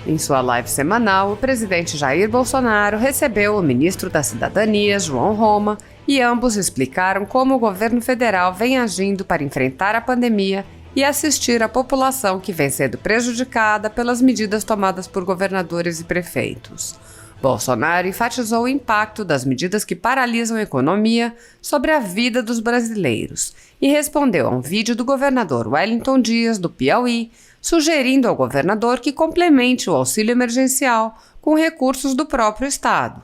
Em sua live semanal, o presidente Jair Bolsonaro recebeu o ministro da Cidadania, João Roma, e ambos explicaram como o governo federal vem agindo para enfrentar a pandemia e assistir a população que vem sendo prejudicada pelas medidas tomadas por governadores e prefeitos. Bolsonaro enfatizou o impacto das medidas que paralisam a economia sobre a vida dos brasileiros e respondeu a um vídeo do governador Wellington Dias, do Piauí, sugerindo ao governador que complemente o auxílio emergencial com recursos do próprio estado.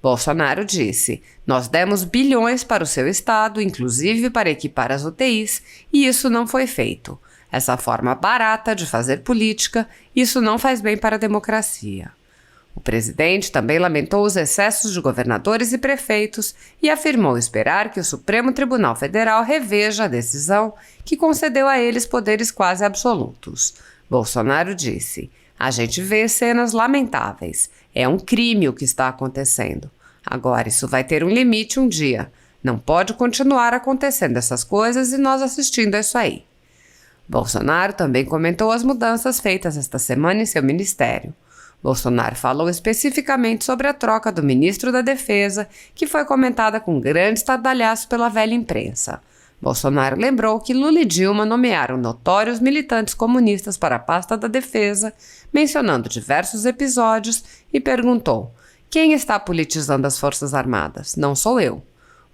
Bolsonaro disse: "Nós demos bilhões para o seu estado, inclusive para equipar as UTIs, e isso não foi feito. Essa forma barata de fazer política, isso não faz bem para a democracia." O presidente também lamentou os excessos de governadores e prefeitos e afirmou esperar que o Supremo Tribunal Federal reveja a decisão que concedeu a eles poderes quase absolutos. Bolsonaro disse: "A gente vê cenas lamentáveis. É um crime o que está acontecendo. Agora isso vai ter um limite um dia. Não pode continuar acontecendo essas coisas e nós assistindo a isso aí." Bolsonaro também comentou as mudanças feitas esta semana em seu ministério. Bolsonaro falou especificamente sobre a troca do ministro da Defesa, que foi comentada com grande estardalhaço pela velha imprensa. Bolsonaro lembrou que Lula e Dilma nomearam notórios militantes comunistas para a pasta da Defesa, mencionando diversos episódios, e perguntou: "Quem está politizando as Forças Armadas? Não sou eu."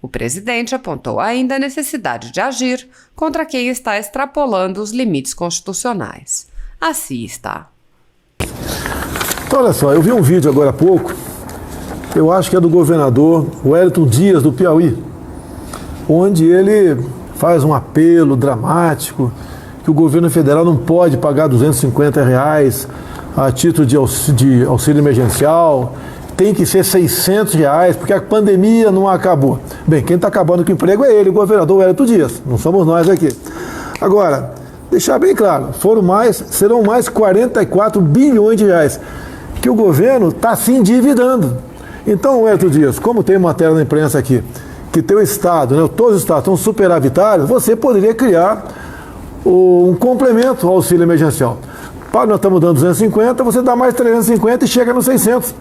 O presidente apontou ainda a necessidade de agir contra quem está extrapolando os limites constitucionais. Assim está. Então, olha só, eu vi um vídeo agora há pouco, eu acho que é do governador Wellington Dias, do Piauí, onde ele faz um apelo dramático que o governo federal não pode pagar R$250 a título de auxílio emergencial, tem que ser R$600, porque a pandemia não acabou. Bem, quem está acabando com o emprego é ele, o governador Wellington Dias, não somos nós aqui. Agora, deixar bem claro, serão mais 44 bilhões de reais que o governo está se endividando. Então, Wellington Dias, como tem matéria na imprensa aqui, que teu estado, né, todos os estados estão superavitários, você poderia criar um complemento ao auxílio emergencial. Nós estamos dando 250, você dá mais 350 e chega nos 600.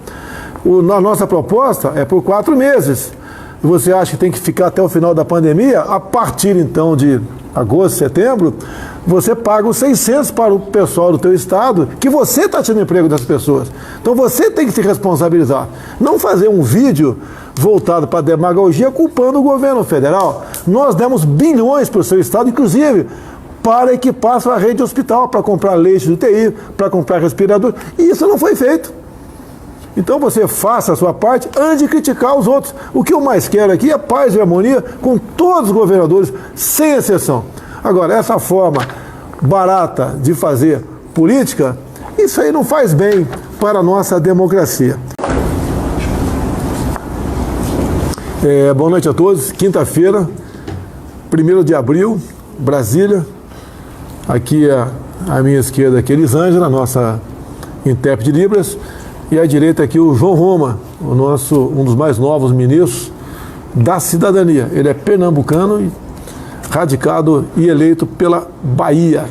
A nossa proposta é por 4 meses. Você acha que tem que ficar até o final da pandemia? A partir, então, de agosto, setembro, você paga os 600 para o pessoal do teu estado, que você está tirando emprego das pessoas. Então você tem que se responsabilizar. Não fazer um vídeo voltado para a demagogia culpando o governo federal. Nós demos bilhões para o seu estado, inclusive para equipar sua rede hospital, para comprar leite de UTI, para comprar respirador. E isso não foi feito. Então você faça a sua parte antes de criticar os outros. O que eu mais quero aqui é paz e harmonia com todos os governadores, sem exceção. Agora, essa forma barata de fazer política, isso aí não faz bem para a nossa democracia. Boa noite a todos. Quinta-feira, 1º de abril, Brasília. Aqui à minha esquerda aqui, Elisângela, nossa intérprete de Libras. E à direita aqui o João Roma, um dos mais novos ministros da Cidadania. Ele é pernambucano, radicado e eleito pela Bahia.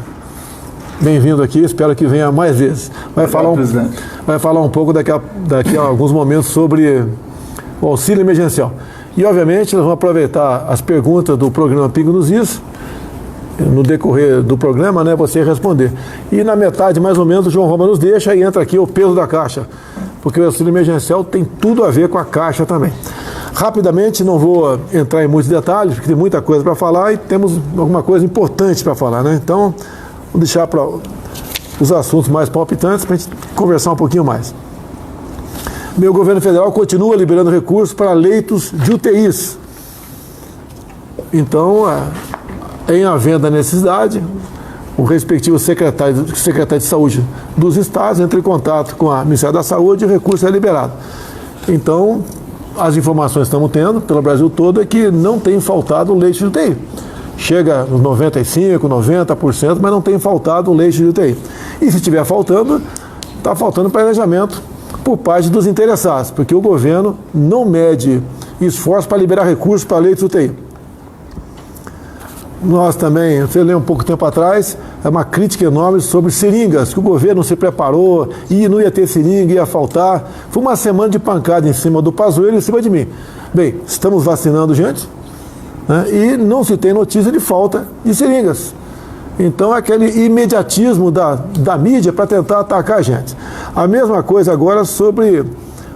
Bem-vindo aqui, espero que venha mais vezes. Vai falar um pouco daqui a alguns momentos sobre o auxílio emergencial. E, obviamente, nós vamos aproveitar as perguntas do programa Pingo nos Is, no decorrer do programa, né, você responder. E na metade, mais ou menos, o João Roma nos deixa e entra aqui o peso da Caixa, porque o auxílio emergencial tem tudo a ver com a Caixa também. Rapidamente, não vou entrar em muitos detalhes, porque tem muita coisa para falar e temos alguma coisa importante para falar, né? Então, vou deixar para os assuntos mais palpitantes para a gente conversar um pouquinho mais. Meu governo federal continua liberando recursos para leitos de UTIs. Então, em havendo a necessidade, o respectivo secretário de Saúde dos estados entra em contato com a Ministério da Saúde e o recurso é liberado. Então, as informações que estamos tendo pelo Brasil todo é que não tem faltado leite de UTI. Chega nos 95%, 90%, mas não tem faltado leite de UTI. E se estiver faltando, está faltando planejamento por parte dos interessados, porque o governo não mede esforço para liberar recursos para leitos de UTI. nós também, você lembra um pouco tempo atrás, é uma crítica enorme sobre seringas, que o governo não se preparou, e não ia ter seringa, ia faltar. Foi uma semana de pancada em cima do Pazuello e em cima de mim. Bem, estamos vacinando gente, né, e não se tem notícia de falta de seringas. Então, aquele imediatismo da mídia para tentar atacar a gente. A mesma coisa agora sobre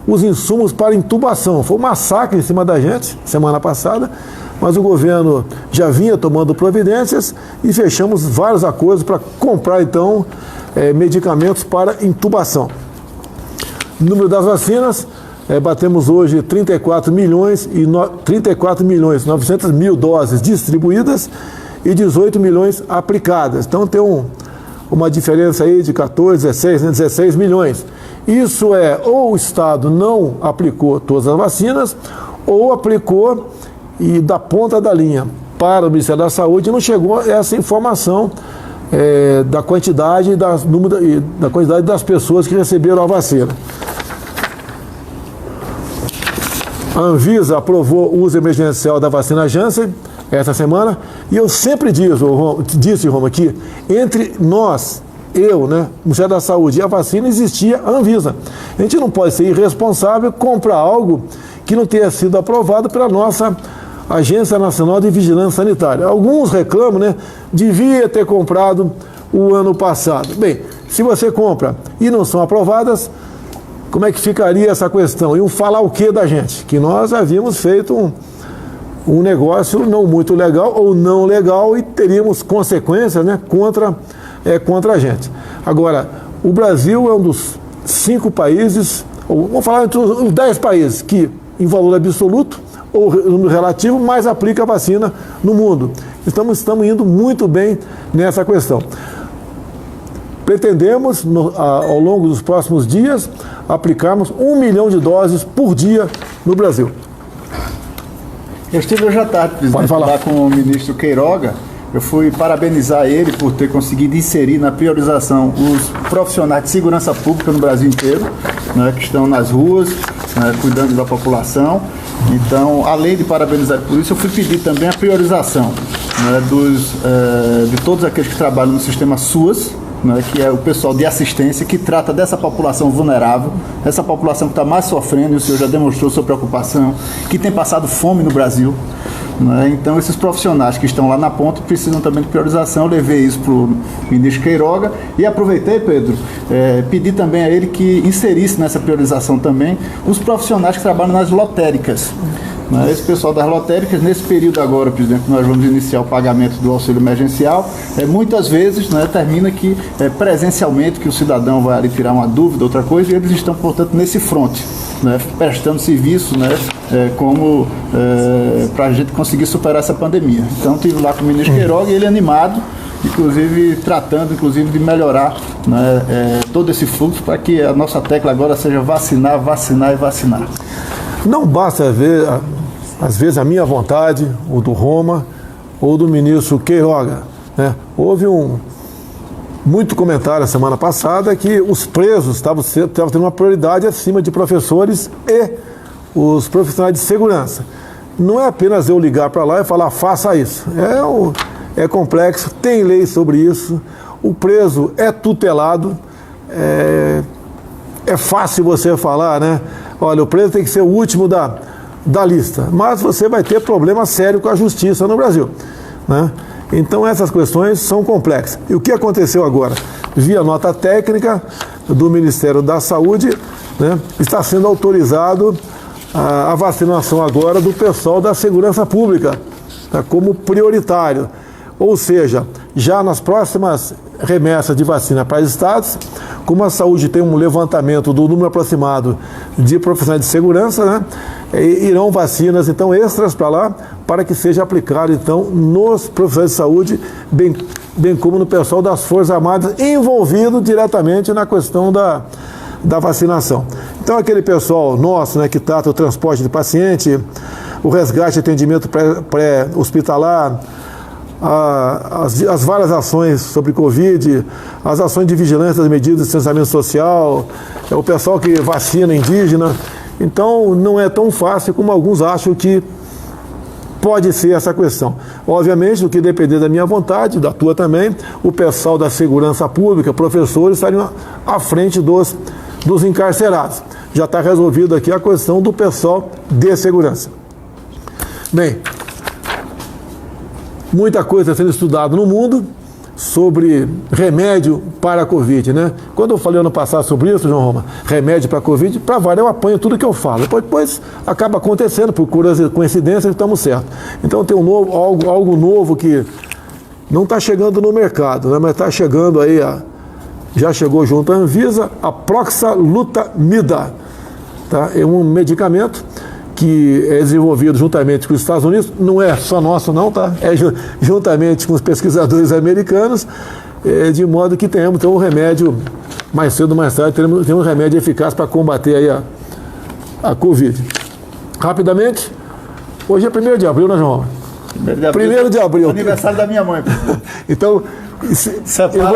os insumos para intubação. Foi um massacre em cima da gente, semana passada, mas o governo já vinha tomando providências e fechamos vários acordos para comprar, então, medicamentos para intubação. Número das vacinas, batemos hoje 34 milhões 900 mil doses distribuídas e 18 milhões aplicadas. Então tem uma diferença aí de 14, 16 milhões. Isso ou o Estado não aplicou todas as vacinas, ou aplicou e da ponta da linha para o Ministério da Saúde não chegou essa informação da quantidade das pessoas que receberam a vacina. A Anvisa aprovou o uso emergencial da vacina Janssen essa semana, e eu sempre disse, Roma, que entre nós, Ministério da Saúde e a vacina, existia a Anvisa. A gente não pode ser irresponsável comprar algo que não tenha sido aprovado pela nossa Agência Nacional de Vigilância Sanitária. Alguns reclamam, devia ter comprado o ano passado. Bem, se você compra e não são aprovadas, como é que ficaria essa questão? Iam falar o que da gente? Que nós havíamos feito um negócio não muito legal ou não legal e teríamos consequências contra a gente. Agora, o Brasil é um dos 5 países, ou vamos falar entre os 10 países que, em valor absoluto ou número relativo, mais aplica a vacina no mundo. Estamos indo muito bem nessa questão. Pretendemos, ao longo dos próximos dias, aplicarmos 1 milhão de doses por dia no Brasil. Eu estive hoje à tarde, presidente, lá com o ministro Queiroga. Eu fui parabenizar ele por ter conseguido inserir na priorização os profissionais de segurança pública no Brasil inteiro, que estão nas ruas, cuidando da população. Então, além de parabenizar por isso, eu fui pedir também a priorização de todos aqueles que trabalham no sistema SUAS, que é o pessoal de assistência, que trata dessa população vulnerável, essa população que está mais sofrendo, e o senhor já demonstrou sua preocupação, que tem passado fome no Brasil. Então, esses profissionais que estão lá na ponta precisam também de priorização. Eu levei isso para o ministro Queiroga e aproveitei, Pedro, pedi também a ele que inserisse nessa priorização também os profissionais que trabalham nas lotéricas. Esse pessoal das lotéricas, nesse período agora, presidente, nós vamos iniciar o pagamento do auxílio emergencial, muitas vezes termina que presencialmente que o cidadão vai ali tirar uma dúvida, outra coisa, e eles estão, portanto, nesse fronte, prestando serviço, como para a gente conseguir superar essa pandemia. Então, estive lá com o ministro Queiroga e ele animado, inclusive tratando de melhorar todo esse fluxo para que a nossa tecla agora seja vacinar, vacinar e vacinar. Não basta ver, às vezes, a minha vontade, ou do Roma, ou do ministro Queiroga. Houve muito comentário a semana passada que os presos estavam tendo uma prioridade acima de professores e os profissionais de segurança. Não é apenas eu ligar para lá e falar, faça isso. É complexo, tem lei sobre isso, o preso é tutelado, é fácil você falar, olha, o preso tem que ser o último da lista, mas você vai ter problema sério com a justiça no Brasil. Então essas questões são complexas. E o que aconteceu agora? Via nota técnica do Ministério da Saúde, está sendo autorizado a vacinação agora do pessoal da segurança pública, como prioritário. Ou seja, já nas próximas remessas de vacina para os estados, como a saúde tem um levantamento do número aproximado de profissionais de segurança, irão vacinas então extras para lá, para que seja aplicado então nos profissionais de saúde, bem como no pessoal das Forças Armadas envolvido diretamente na questão da vacinação. Então aquele pessoal nosso, que trata o transporte de paciente, o resgate e atendimento pré-hospitalar, as várias ações sobre Covid, as ações de vigilância das medidas de distanciamento social, o pessoal que vacina indígena. Então, não é tão fácil como alguns acham que pode ser essa questão. Obviamente, do que depender da minha vontade, da tua também, o pessoal da segurança pública, professores, estariam à frente dos encarcerados. Já está resolvido aqui a questão do pessoal de segurança. Bem, muita coisa sendo estudada no mundo sobre remédio para a Covid, né? Quando eu falei ano passado sobre isso, João Roma, remédio para a Covid, para variar eu apanho tudo que eu falo. Depois acaba acontecendo, por coincidência, estamos certos. Então tem algo novo que não está chegando no mercado, né? Mas está chegando aí, já chegou junto à Anvisa, a proxalutamida, tá? É um medicamento que é desenvolvido juntamente com os Estados Unidos, não é só nosso não, tá? É juntamente com os pesquisadores americanos, de modo que tenhamos um remédio, mais cedo ou mais tarde, temos um remédio eficaz para combater aí a Covid. Rapidamente, hoje é 1º de abril, né, João? 1º de abril. Aniversário da minha mãe. Então,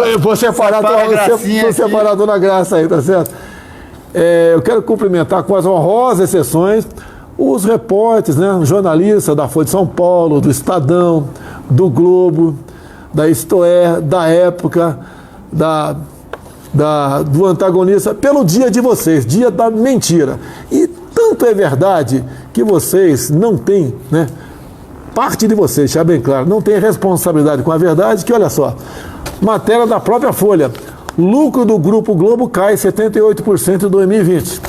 eu vou separar a Dona Graça aí, tá certo? Eu quero cumprimentar com as honrosas exceções os repórteres, né, jornalistas da Folha de São Paulo, do Estadão, do Globo, da Isto É, da Época, do Antagonista, pelo dia de vocês, dia da mentira. E tanto é verdade que vocês não têm, né, parte de vocês, já bem claro, não tem responsabilidade com a verdade, que olha só, matéria da própria Folha, lucro do Grupo Globo cai 78% em 2020.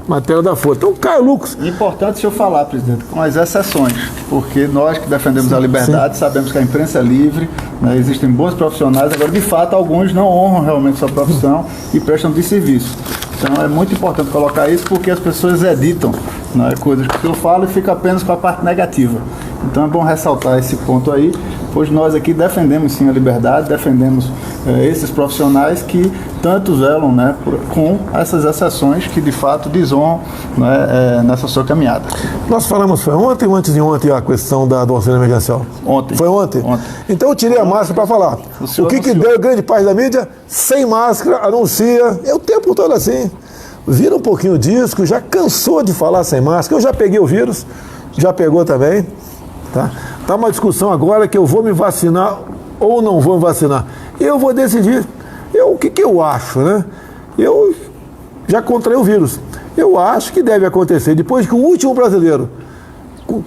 Matéria da Folha. Então cai lucros. Importante se eu falar, presidente, com as exceções, porque nós que defendemos a liberdade sabemos que a imprensa é livre, né, existem bons profissionais, agora de fato alguns não honram realmente sua profissão e prestam de serviço. Então é muito importante colocar isso porque as pessoas editam, né, coisas que eu falo e fica apenas com a parte negativa. Então é bom ressaltar esse ponto aí, pois nós aqui defendemos sim a liberdade, defendemos esses profissionais que tanto zelam, né, com essas exceções que de fato desonram, né, nessa sua caminhada. Nós falamos, foi ontem ou antes de ontem a questão do auxílio emergencial? Ontem. Foi ontem? Então eu tirei a máscara para falar. O que deu grande parte da mídia? Sem máscara, anuncia, o tempo todo assim. Vira um pouquinho o disco, já cansou de falar sem máscara. Eu já peguei o vírus, já pegou também. Tá uma discussão agora que eu vou me vacinar ou não vou me vacinar. Eu vou decidir. O que eu acho, né? Eu já contraí o vírus. Eu acho que deve acontecer, depois que o último brasileiro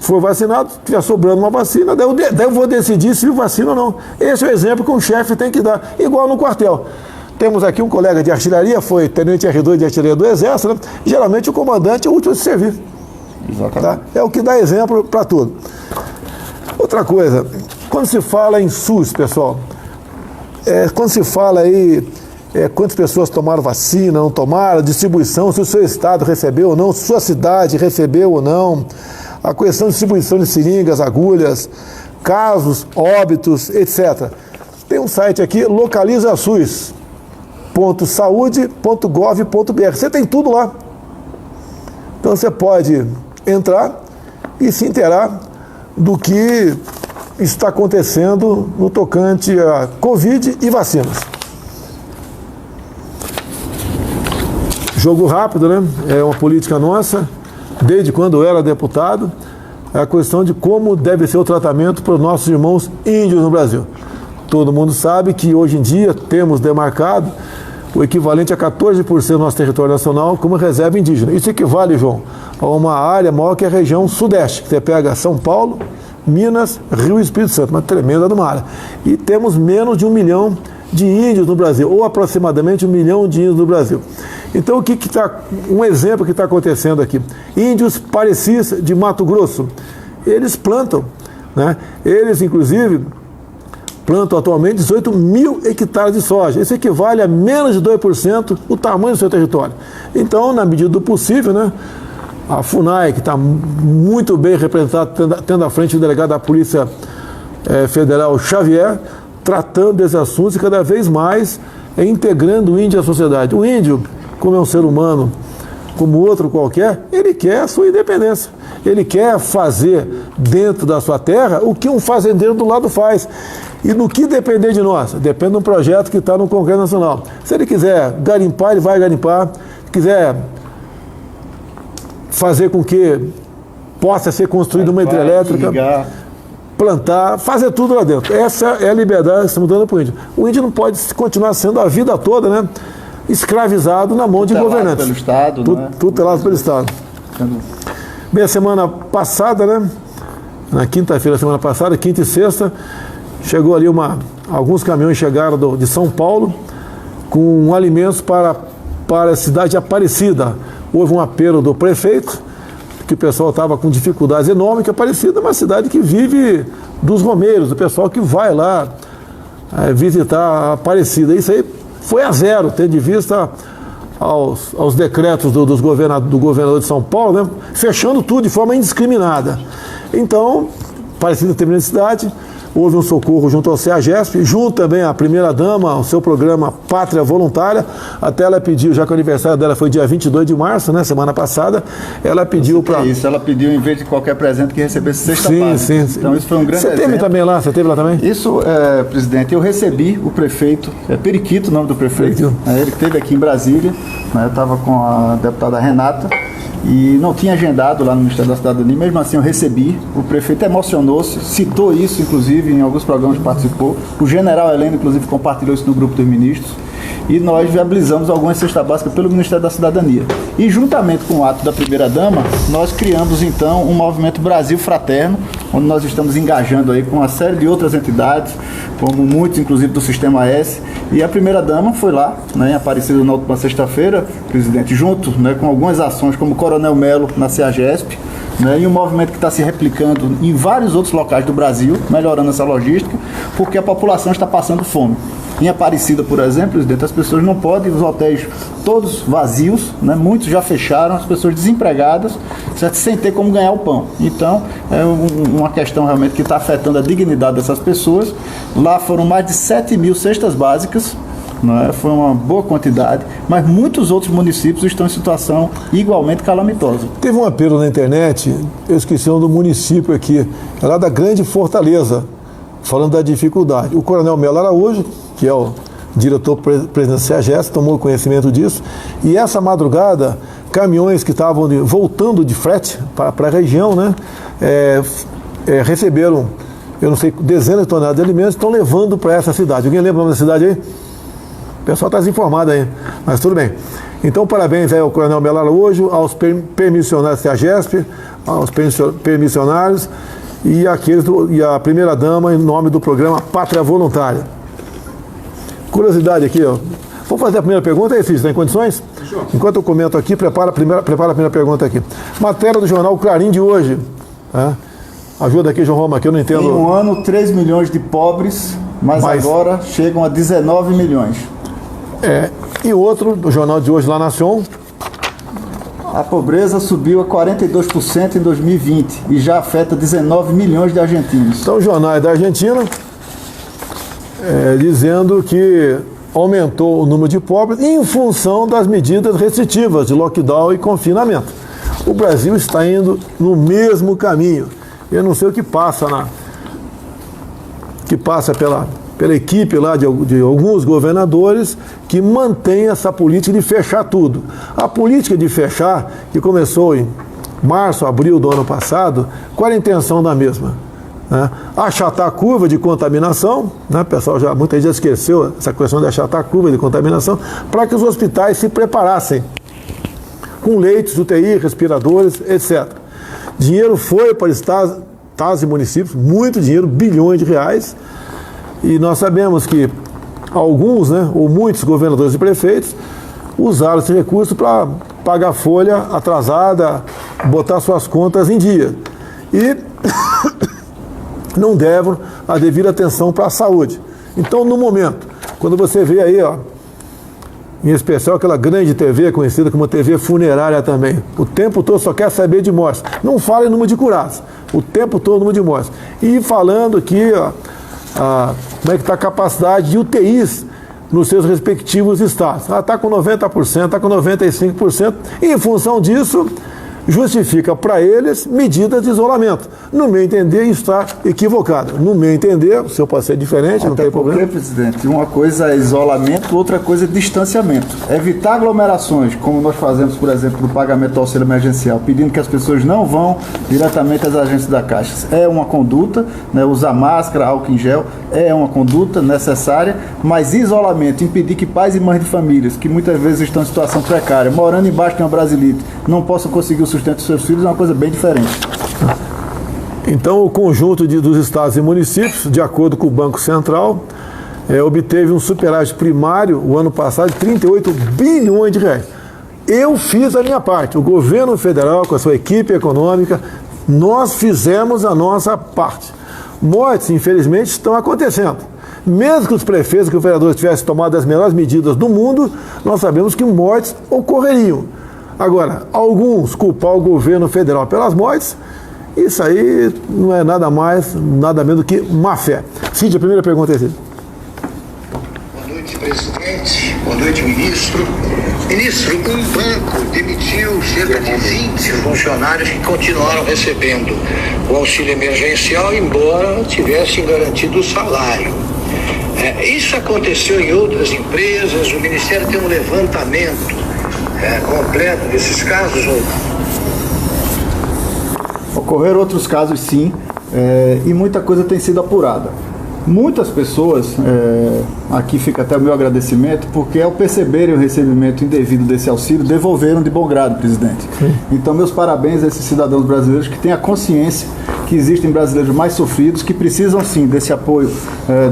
for vacinado, estiver sobrando uma vacina, daí eu vou decidir se vacina ou não. Esse é o exemplo que um chefe tem que dar, igual no quartel. Temos aqui um colega de artilharia, foi tenente R2 de artilharia do Exército, né? Geralmente o comandante é o último de servir. Exatamente. Tá? É o que dá exemplo para tudo. Outra coisa, quando se fala em SUS, pessoal, quando se fala aí quantas pessoas tomaram vacina, não tomaram, distribuição, se o seu estado recebeu ou não, se sua cidade recebeu ou não, a questão de distribuição de seringas, agulhas, casos, óbitos, etc. Tem um site aqui, localizasus.saude.gov.br. Você tem tudo lá. Então você pode entrar e se inteirar do que está acontecendo no tocante a Covid e vacinas. Jogo rápido, né? É uma política nossa, desde quando eu era deputado, é a questão de como deve ser o tratamento para os nossos irmãos índios no Brasil. Todo mundo sabe que hoje em dia temos demarcado o equivalente a 14% do nosso território nacional como reserva indígena. Isso equivale, João, a uma área maior que a região sudeste, que você pega São Paulo, Minas, Rio e Espírito Santo, uma tremenda numa área. E temos menos de 1 milhão de índios no Brasil, ou aproximadamente 1 milhão de índios no Brasil. Então, um exemplo que está acontecendo aqui. Índios parecis de Mato Grosso, eles plantam, né? Eles, inclusive, plantam atualmente 18 mil hectares de soja. Isso equivale a menos de 2% do tamanho do seu território. Então, na medida do possível, né, a FUNAI, que está muito bem representada, tendo à frente o delegado da Polícia Federal Xavier, tratando desses assuntos e cada vez mais integrando o índio à sociedade. O índio, como é um ser humano, como outro qualquer, ele quer a sua independência. Ele quer fazer dentro da sua terra o que um fazendeiro do lado faz. E no que depender de nós? Depende de um projeto que está no Congresso Nacional. Se ele quiser garimpar, ele vai garimpar. Se quiser fazer com que possa ser construída uma hidrelétrica, plantar, fazer tudo lá dentro. Essa é a liberdade que estamos dando para o índio. O índio não pode continuar sendo a vida toda, né, escravizado na mão de governantes. Pelo Estado, tutelado pelo Estado. Bem, a semana passada, né, na quinta-feira, semana passada, quinta e sexta, chegou ali alguns caminhões chegaram de São Paulo com alimentos para a cidade de Aparecida. Houve um apelo do prefeito, que o pessoal estava com dificuldades enormes, que Aparecida é uma cidade que vive dos romeiros, do pessoal que vai lá visitar a Aparecida. Isso aí foi a zero, tendo de vista aos decretos do governador de São Paulo, né, fechando tudo de forma indiscriminada. Então, Aparecida teve necessidade, houve um socorro junto ao CEAGESP, junto também à primeira-dama, ao seu programa Pátria Voluntária. Até ela pediu, já que o aniversário dela foi dia 22 de março, né, semana passada, ela pediu para... Isso, ela pediu, em vez de qualquer presente, que recebesse cesta básica. Sim. Então isso foi um grande exemplo. Você teve lá também? Isso, presidente, eu recebi o prefeito, Periquito o nome do prefeito, ele esteve aqui em Brasília, né, eu estava com a deputada Renata, e não tinha agendado lá no Ministério da Cidadania, mesmo assim eu recebi, o prefeito emocionou-se, citou isso, inclusive, em alguns programas que participou, o general Heleno, inclusive, compartilhou isso no grupo dos ministros, e nós viabilizamos algumas cestas básicas pelo Ministério da Cidadania. E juntamente com o ato da primeira-dama, nós criamos então um movimento Brasil Fraterno, onde nós estamos engajando aí com uma série de outras entidades, como muitos, inclusive, do Sistema S, e a primeira-dama foi lá, né, em Aparecida na última sexta-feira, presidente, junto, né, com algumas ações, como o Coronel Melo na CEAGESP, né, e um movimento que está se replicando em vários outros locais do Brasil, melhorando essa logística, porque a população está passando fome. Em Aparecida, por exemplo, presidente, as pessoas não podem, os hotéis todos vazios, né, muitos já fecharam, as pessoas desempregadas, certo? Sem ter como ganhar o pão. Então, é uma questão realmente que está afetando a dignidade dessas pessoas. Lá foram mais de 7 mil cestas básicas, né? Foi uma boa quantidade, mas muitos outros municípios estão em situação igualmente calamitosa. Teve um apelo na internet, eu esqueci o nome do município aqui, é lá da Grande Fortaleza, falando da dificuldade. O Coronel Melo Araújo, que é o diretor-presidente da CEAGESP, tomou conhecimento disso, e essa madrugada, caminhões que estavam voltando de frete para a região, né, receberam, eu não sei, dezenas de toneladas de alimentos, estão levando para essa cidade. Alguém lembra o nome da cidade aí? O pessoal está desinformado aí, mas tudo bem. Então, parabéns aí ao Coronel Melo Araújo, aos permissionários da CEAGESP, aos permissionários e a primeira-dama em nome do programa Pátria Voluntária. Curiosidade aqui, ó. Vamos fazer a primeira pergunta aí, Cícero, tem condições? Enquanto eu comento aqui, prepara a primeira pergunta aqui. Matéria do jornal Clarim de hoje. Ajuda aqui, João Roma, que eu não entendo. Em um ano, 3 milhões de pobres, mas agora chegam a 19 milhões. E outro, do jornal de hoje, La Nación. A pobreza subiu a 42% em 2020 e já afeta 19 milhões de argentinos. Então, jornais da Argentina dizendo que aumentou o número de pobres em função das medidas restritivas de lockdown e confinamento. O Brasil está indo no mesmo caminho. Eu não sei o que passa pela equipe lá de alguns governadores que mantém essa política de fechar tudo. A política de fechar, que começou em março, abril do ano passado, qual era a intenção da mesma? Achatar a curva de contaminação, né? O pessoal muita gente já esqueceu essa questão de achatar a curva de contaminação, para que os hospitais se preparassem com leitos, UTI, respiradores, etc. Dinheiro foi para estados e municípios, muito dinheiro, bilhões de reais, e nós sabemos que alguns, né, ou muitos governadores e prefeitos usaram esse recurso para pagar folha atrasada, botar suas contas em dia. E não deram a devida atenção para a saúde. Então, no momento, quando você vê aí, ó, em especial aquela grande TV, conhecida como TV funerária também, o tempo todo só quer saber de mortes. Não fala em número de curados, o tempo todo número de mortes. E falando aqui, ó, como é que está a capacidade de UTIs nos seus respectivos estados. Está com 90%, está com 95%, e em função disso, justifica para eles medidas de isolamento. No meu entender, está equivocado. No meu entender, o seu pode ser diferente, não tem problema. Porque, presidente, uma coisa é isolamento, outra coisa é distanciamento. Evitar aglomerações, como nós fazemos, por exemplo, no pagamento do auxílio emergencial, pedindo que as pessoas não vão diretamente às agências da Caixa. É uma conduta, né? Usar máscara, álcool em gel, é uma conduta necessária, mas isolamento, impedir que pais e mães de famílias, que muitas vezes estão em situação precária, morando embaixo de uma brasilite, não possam conseguir o sustento dos seus filhos, é uma coisa bem diferente. Então, o conjunto dos estados e municípios, de acordo com o Banco Central, obteve um superávit primário o ano passado de 38 bilhões de reais. Eu fiz a minha parte, o governo federal, com a sua equipe econômica, nós fizemos a nossa parte. Mortes, infelizmente, estão acontecendo. Mesmo que os prefeitos e os vereadores tivessem tomado as melhores medidas do mundo, nós sabemos que mortes ocorreriam. Agora, alguns culpar o governo federal pelas mortes, isso aí não é nada mais, nada menos do que má fé. Cid, a primeira pergunta é Cid. Boa noite, presidente. Boa noite, ministro. Ministro, um banco demitiu cerca de 20 funcionários que continuaram recebendo o auxílio emergencial, embora tivessem garantido o salário. Isso aconteceu em outras empresas? O Ministério tem um levantamento completo desses casos ou não? Ocorreram outros casos, sim, e muita coisa tem sido apurada. Muitas pessoas, aqui fica até o meu agradecimento, porque ao perceberem o recebimento indevido desse auxílio, devolveram de bom grado, presidente. Sim. Então, meus parabéns a esses cidadãos brasileiros que têm a consciência que existem brasileiros mais sofridos, que precisam sim desse apoio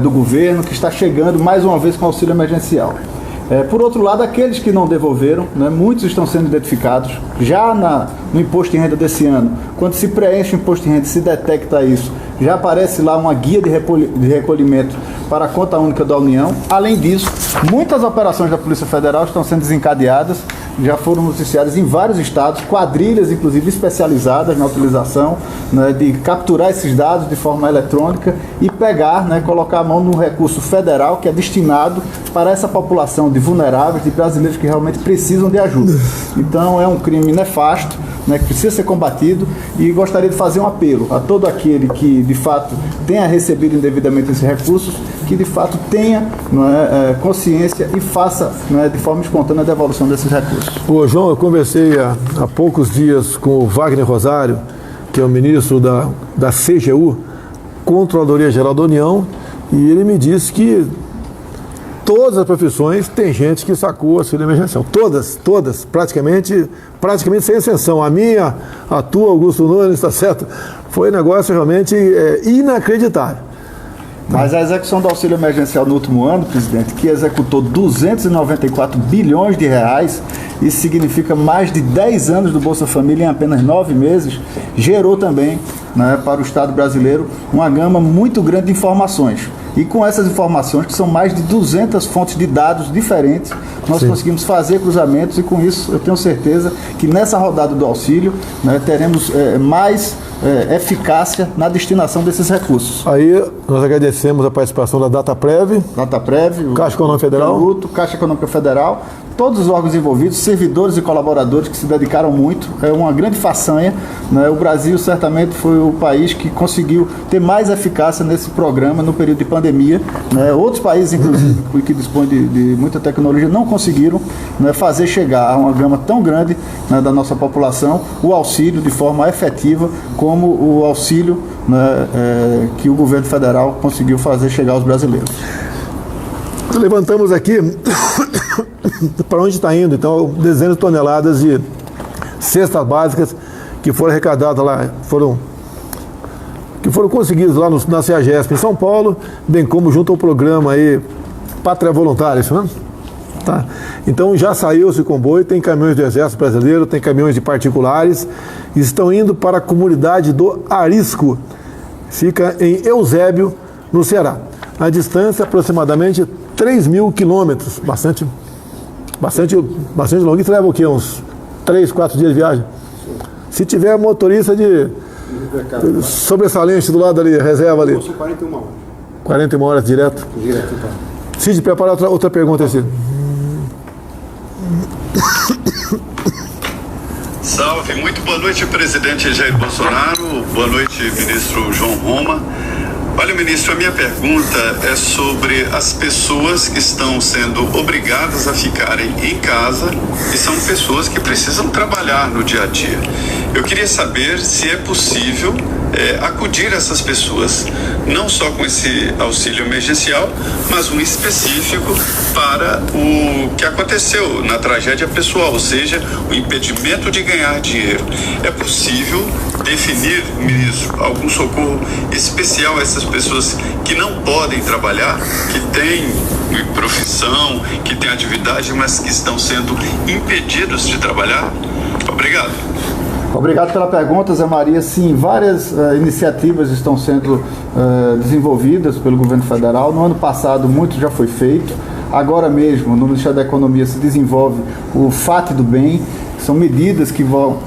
do governo, que está chegando mais uma vez com o auxílio emergencial. Por outro lado, aqueles que não devolveram, né, muitos estão sendo identificados. Já no imposto de renda desse ano, quando se preenche o imposto de renda, se detecta isso, já aparece lá uma guia de recolhimento para a conta única da União. Além disso, muitas operações da Polícia Federal estão sendo desencadeadas, já foram noticiadas em vários estados, quadrilhas, inclusive, especializadas na utilização, né, de capturar esses dados de forma eletrônica e pegar, né, colocar a mão no recurso federal que é destinado para essa população de vulneráveis, de brasileiros que realmente precisam de ajuda. Então, é um crime nefasto, né, que precisa ser combatido, e gostaria de fazer um apelo a todo aquele que, de fato, tenha recebido indevidamente esses recursos, que, de fato, tenha consciência e faça, né, de forma espontânea a devolução desses recursos. Ô, João, eu conversei há poucos dias com o Wagner Rosário, que é o ministro da CGU, Controladoria Geral da União, e ele me disse que todas as profissões tem gente que sacou auxílio emergencial. Todas, praticamente sem exceção. A minha, a tua, Augusto Nunes, está certo? Foi um negócio realmente inacreditável. Mas a execução do auxílio emergencial no último ano, presidente, que executou 294 bilhões de reais, isso significa mais de 10 anos do Bolsa Família em apenas 9 meses, gerou também, né, para o Estado brasileiro uma gama muito grande de informações. E com essas informações, que são mais de 200 fontes de dados diferentes, nós conseguimos fazer cruzamentos, e com isso eu tenho certeza que nessa rodada do auxílio, né, teremos mais eficácia na destinação desses recursos. Aí nós agradecemos a participação da Dataprev, Caixa Econômica Federal, Caixa Econômica Federal, todos os órgãos envolvidos, servidores e colaboradores que se dedicaram muito. É uma grande façanha, né? O Brasil certamente foi o país que conseguiu ter mais eficácia nesse programa no período de pandemia, né? Outros países, inclusive, que dispõem de muita tecnologia, não conseguiram, né, fazer chegar a uma gama tão grande, né, da nossa população o auxílio de forma efetiva, como o auxílio, né, que o governo federal conseguiu fazer chegar aos brasileiros. Levantamos aqui para onde está indo, então, dezenas de toneladas de cestas básicas que foram arrecadadas lá, que foram conseguidas lá na CEAGESP em São Paulo, bem como junto ao programa aí Pátria Voluntária, isso, né? Tá? Então já saiu esse comboio, tem caminhões do Exército Brasileiro, tem caminhões de particulares, estão indo para a comunidade do Arisco, fica em Eusébio, no Ceará. A distância é aproximadamente 3.000 quilômetros, bastante longo. Isso leva o quê? Uns 3, 4 dias de viagem? Se tiver motorista de sobressalente do lado ali, reserva ali. 41 horas. 41 horas direto? Direto, então. Cid, prepara outra pergunta, Cid. Salve, muito boa noite, presidente Jair Bolsonaro, boa noite, ministro João Roma. Olha, ministro, a minha pergunta é sobre as pessoas que estão sendo obrigadas a ficarem em casa e são pessoas que precisam trabalhar no dia a dia. Eu queria saber se é possível acudir essas pessoas, não só com esse auxílio emergencial, mas um específico para o que aconteceu na tragédia pessoal, ou seja, o impedimento de ganhar dinheiro. É possível definir, ministro, algum socorro especial a essas pessoas que não podem trabalhar, que têm profissão, que têm atividade, mas que estão sendo impedidos de trabalhar? Obrigado. Obrigado pela pergunta, Zé Maria. Sim, várias iniciativas estão sendo desenvolvidas pelo governo federal. No ano passado, muito já foi feito. Agora mesmo, no Ministério da Economia, se desenvolve o FAT do Bem. São medidas que vão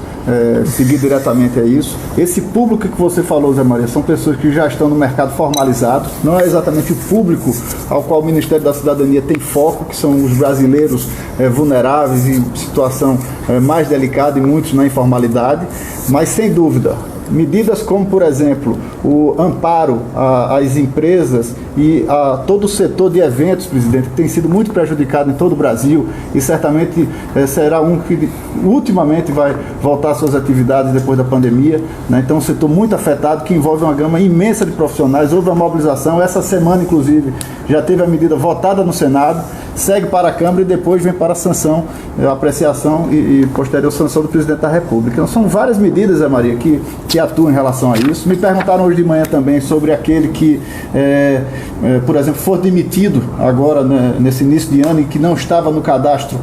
seguir diretamente a isso. Esse público que você falou, Zé Maria, são pessoas que já estão no mercado formalizado. Não é exatamente o público ao qual o Ministério da Cidadania tem foco, que são os brasileiros vulneráveis em situação mais delicada e muitos na informalidade, mas sem dúvida, medidas como, por exemplo, o amparo às empresas e a todo o setor de eventos, presidente, que tem sido muito prejudicado em todo o Brasil e certamente será um que ultimamente vai voltar às suas atividades depois da pandemia, né? Então, um setor muito afetado que envolve uma gama imensa de profissionais. Houve uma mobilização, essa semana, inclusive, já teve a medida votada no Senado, segue para a Câmara e depois vem para a sanção, a apreciação e posterior sanção do Presidente da República. Então, são várias medidas, Zé Maria, que atuam em relação a isso. Me perguntaram hoje de manhã também sobre aquele que, por exemplo, for demitido agora, né, nesse início de ano e que não estava no cadastro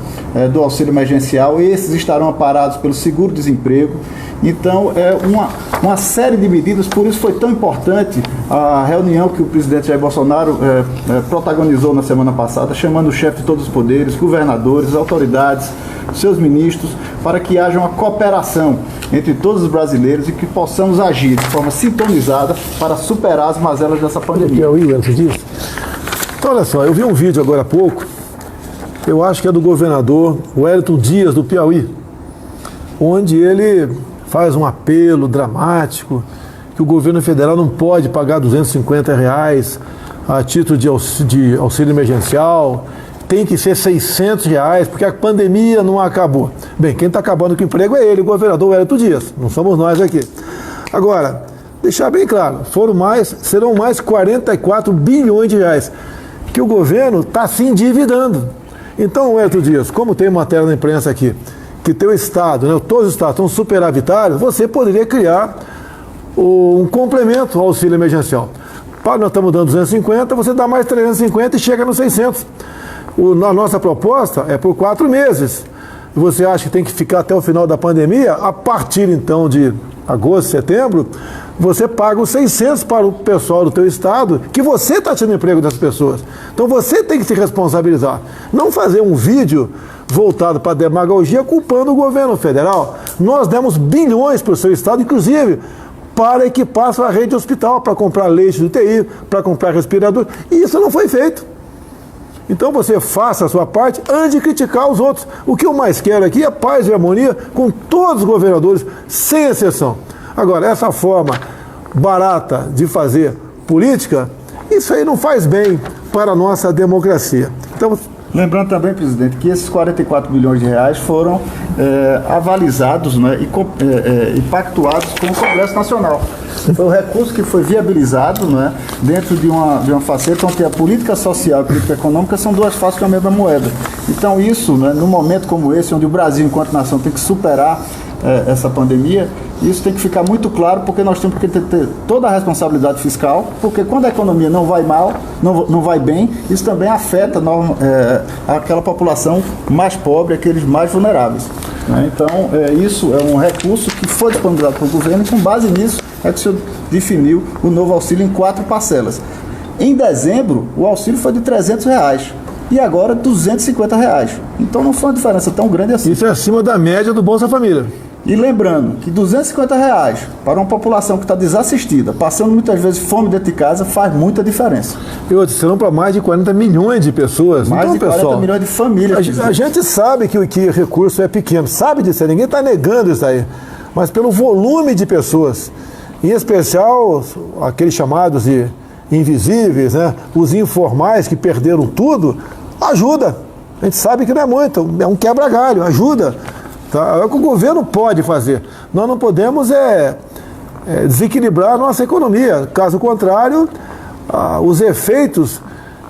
do auxílio emergencial. Esses estarão amparados pelo seguro-desemprego. Então, uma série de medidas. Por isso foi tão importante a reunião que o presidente Jair Bolsonaro protagonizou na semana passada, chamando o chefe de todos os poderes, governadores, autoridades, seus ministros, para que haja uma cooperação entre todos os brasileiros e que possamos agir de forma sintonizada para superar as mazelas dessa pandemia. Então, olha só, eu vi um vídeo agora há pouco, eu acho que é do governador Wellington Dias, do Piauí, onde ele faz um apelo dramático que o governo federal não pode pagar R$250 a título de auxílio emergencial, tem que ser R$600, porque a pandemia não acabou. Bem, quem está acabando com o emprego é ele, o governador Wellington Dias, não somos nós aqui. Agora, deixar bem claro, serão mais 44 bilhões de reais que o governo está se endividando. Então, Wellington Dias, como tem matéria na imprensa aqui, que teu estado, né, todos os estados estão superavitários, você poderia criar um complemento ao auxílio emergencial. Nós estamos dando 250, você dá mais 350 e chega nos 600. A nossa proposta é por 4 meses. Você acha que tem que ficar até o final da pandemia? A partir, então, de agosto, setembro, você paga os 600 para o pessoal do teu estado, que você está tirando emprego das pessoas. Então, você tem que se responsabilizar. Não fazer um vídeo voltado para a demagogia culpando o governo federal. Nós demos bilhões para o seu estado, inclusive para equipar sua rede hospital, para comprar leite de UTI, para comprar respirador. E isso não foi feito. Então você faça a sua parte antes de criticar os outros. O que eu mais quero aqui é paz e harmonia com todos os governadores, sem exceção. Agora, essa forma barata de fazer política, isso aí não faz bem para a nossa democracia. Então, lembrando também, presidente, que esses 44 bilhões de reais foram avalizados, né, e pactuados com o Congresso Nacional. Foi o recurso que foi viabilizado, né, dentro de uma faceta onde a política social e a política econômica são duas faces da mesma moeda. Então isso, né, num momento como esse, onde o Brasil, enquanto nação, tem que superar essa pandemia, isso tem que ficar muito claro, porque nós temos que ter toda a responsabilidade fiscal, porque quando a economia não vai mal, não vai bem, isso também afeta aquela população mais pobre, aqueles mais vulneráveis. Né? Então, isso é um recurso que foi disponibilizado pelo governo e com base nisso é que o senhor definiu o novo auxílio em 4 parcelas. Em dezembro, o auxílio foi de R$300 e agora R$250. Então não foi uma diferença tão grande assim. Isso é acima da média do Bolsa Família. E lembrando que R$250 para uma população que está desassistida, passando muitas vezes fome dentro de casa, faz muita diferença. E outros serão para mais de 40 milhões de pessoas. Mais de 40 milhões de famílias. A gente sabe que o recurso é pequeno, sabe disso, ninguém está negando isso aí. Mas pelo volume de pessoas, em especial aqueles chamados de invisíveis, né? Os informais que perderam tudo, ajuda. A gente sabe que não é muito, é um quebra-galho, ajuda. Tá? É o que o governo pode fazer. Nós não podemos desequilibrar a nossa economia. Caso contrário, os efeitos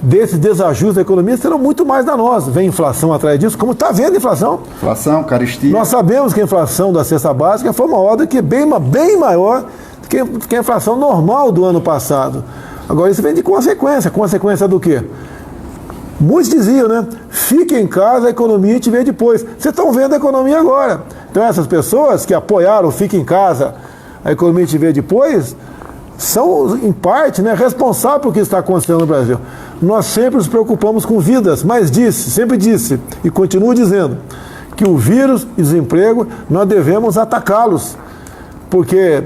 desse desajuste da economia serão muito mais danosos. Vem inflação atrás disso, como está vendo a inflação. Inflação, carestia. Nós sabemos que a inflação da cesta básica foi uma ordem que é bem maior do que a inflação normal do ano passado. Agora, isso vem de consequência. Consequência do quê? Muitos diziam, né? Fique em casa, a economia te vê depois. Vocês estão vendo a economia agora. Então essas pessoas que apoiaram o Fique em Casa, a economia te vê depois, são, em parte, né, responsáveis por que está acontecendo no Brasil. Nós sempre nos preocupamos com vidas, mas sempre disse, e continuo dizendo, que o vírus e o desemprego, nós devemos atacá-los. Porque,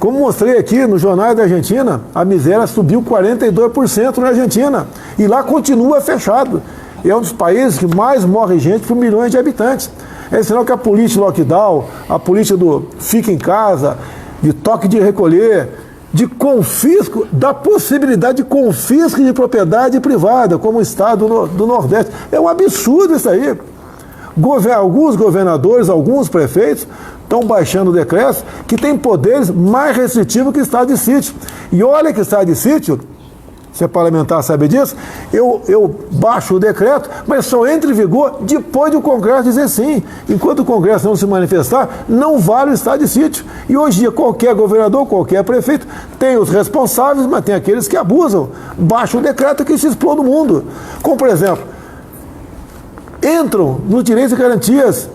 como mostrei aqui no Jornal da Argentina, a miséria subiu 42% na Argentina. E lá continua fechado. E é um dos países que mais morre gente por milhões de habitantes. É sinal que a política do lockdown, a política do fica em casa, de toque de recolher, de confisco, da possibilidade de confisco de propriedade privada, como o estado do Nordeste. É um absurdo isso aí. Alguns governadores, alguns prefeitos estão baixando decretos que têm poderes mais restritivos que o estado de sítio. E olha que o estado de sítio, você parlamentar sabe disso, eu baixo o decreto, mas só entra em vigor depois do Congresso dizer sim. Enquanto o Congresso não se manifestar, não vale o estado de sítio. E hoje em dia qualquer governador, qualquer prefeito, tem os responsáveis, mas tem aqueles que abusam. Baixa o decreto que se explode o mundo. Como, por exemplo, entram nos direitos e garantias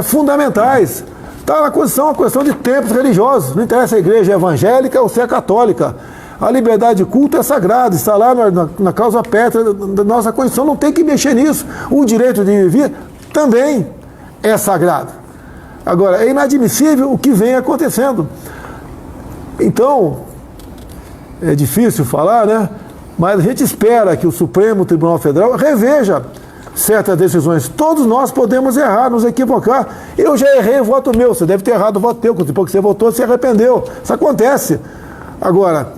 fundamentais. Está na Constituição, a questão de templos religiosos. Não interessa se a igreja é evangélica ou se é católica. A liberdade de culto é sagrada, está lá na causa pétrea da nossa Constituição, não tem que mexer nisso. O direito de viver também é sagrado. Agora, é inadmissível o que vem acontecendo. Então, é difícil falar, né? Mas a gente espera que o Supremo Tribunal Federal reveja certas decisões. Todos nós podemos errar, nos equivocar. Eu já errei o voto meu, você deve ter errado o voto teu, depois que você votou, você se arrependeu. Isso acontece. Agora,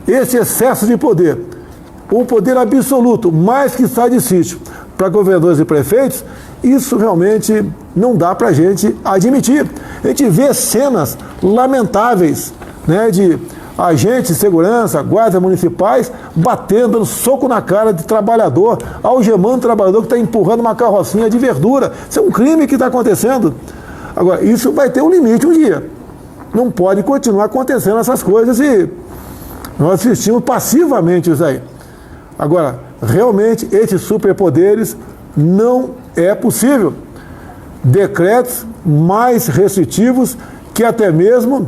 esse excesso de poder, um poder absoluto, mais que está de sítio, para governadores e prefeitos, isso realmente não dá para a gente admitir. A gente vê cenas lamentáveis, né, de agentes de segurança, guardas municipais, batendo, dando soco na cara de trabalhador, algemando o trabalhador que está empurrando uma carrocinha de verdura. Isso é um crime que está acontecendo. Agora, isso vai ter um limite um dia. Não pode continuar acontecendo essas coisas e nós assistimos passivamente isso aí. Agora, realmente, esses superpoderes não é possível. Decretos mais restritivos que até mesmo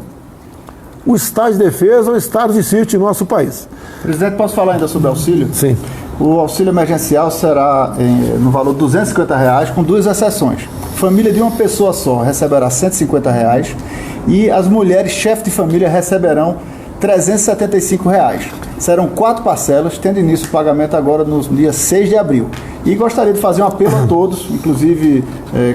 o estado de defesa ou o estado de sítio em nosso país. Presidente, posso falar ainda sobre auxílio? Sim. O auxílio emergencial será no valor de R$250, com duas exceções. Família de uma pessoa só receberá R$150 e as mulheres chefes de família receberão R$375. Serão 4 parcelas, tendo início o pagamento agora no dia 6 de abril. E gostaria de fazer um apelo a todos, inclusive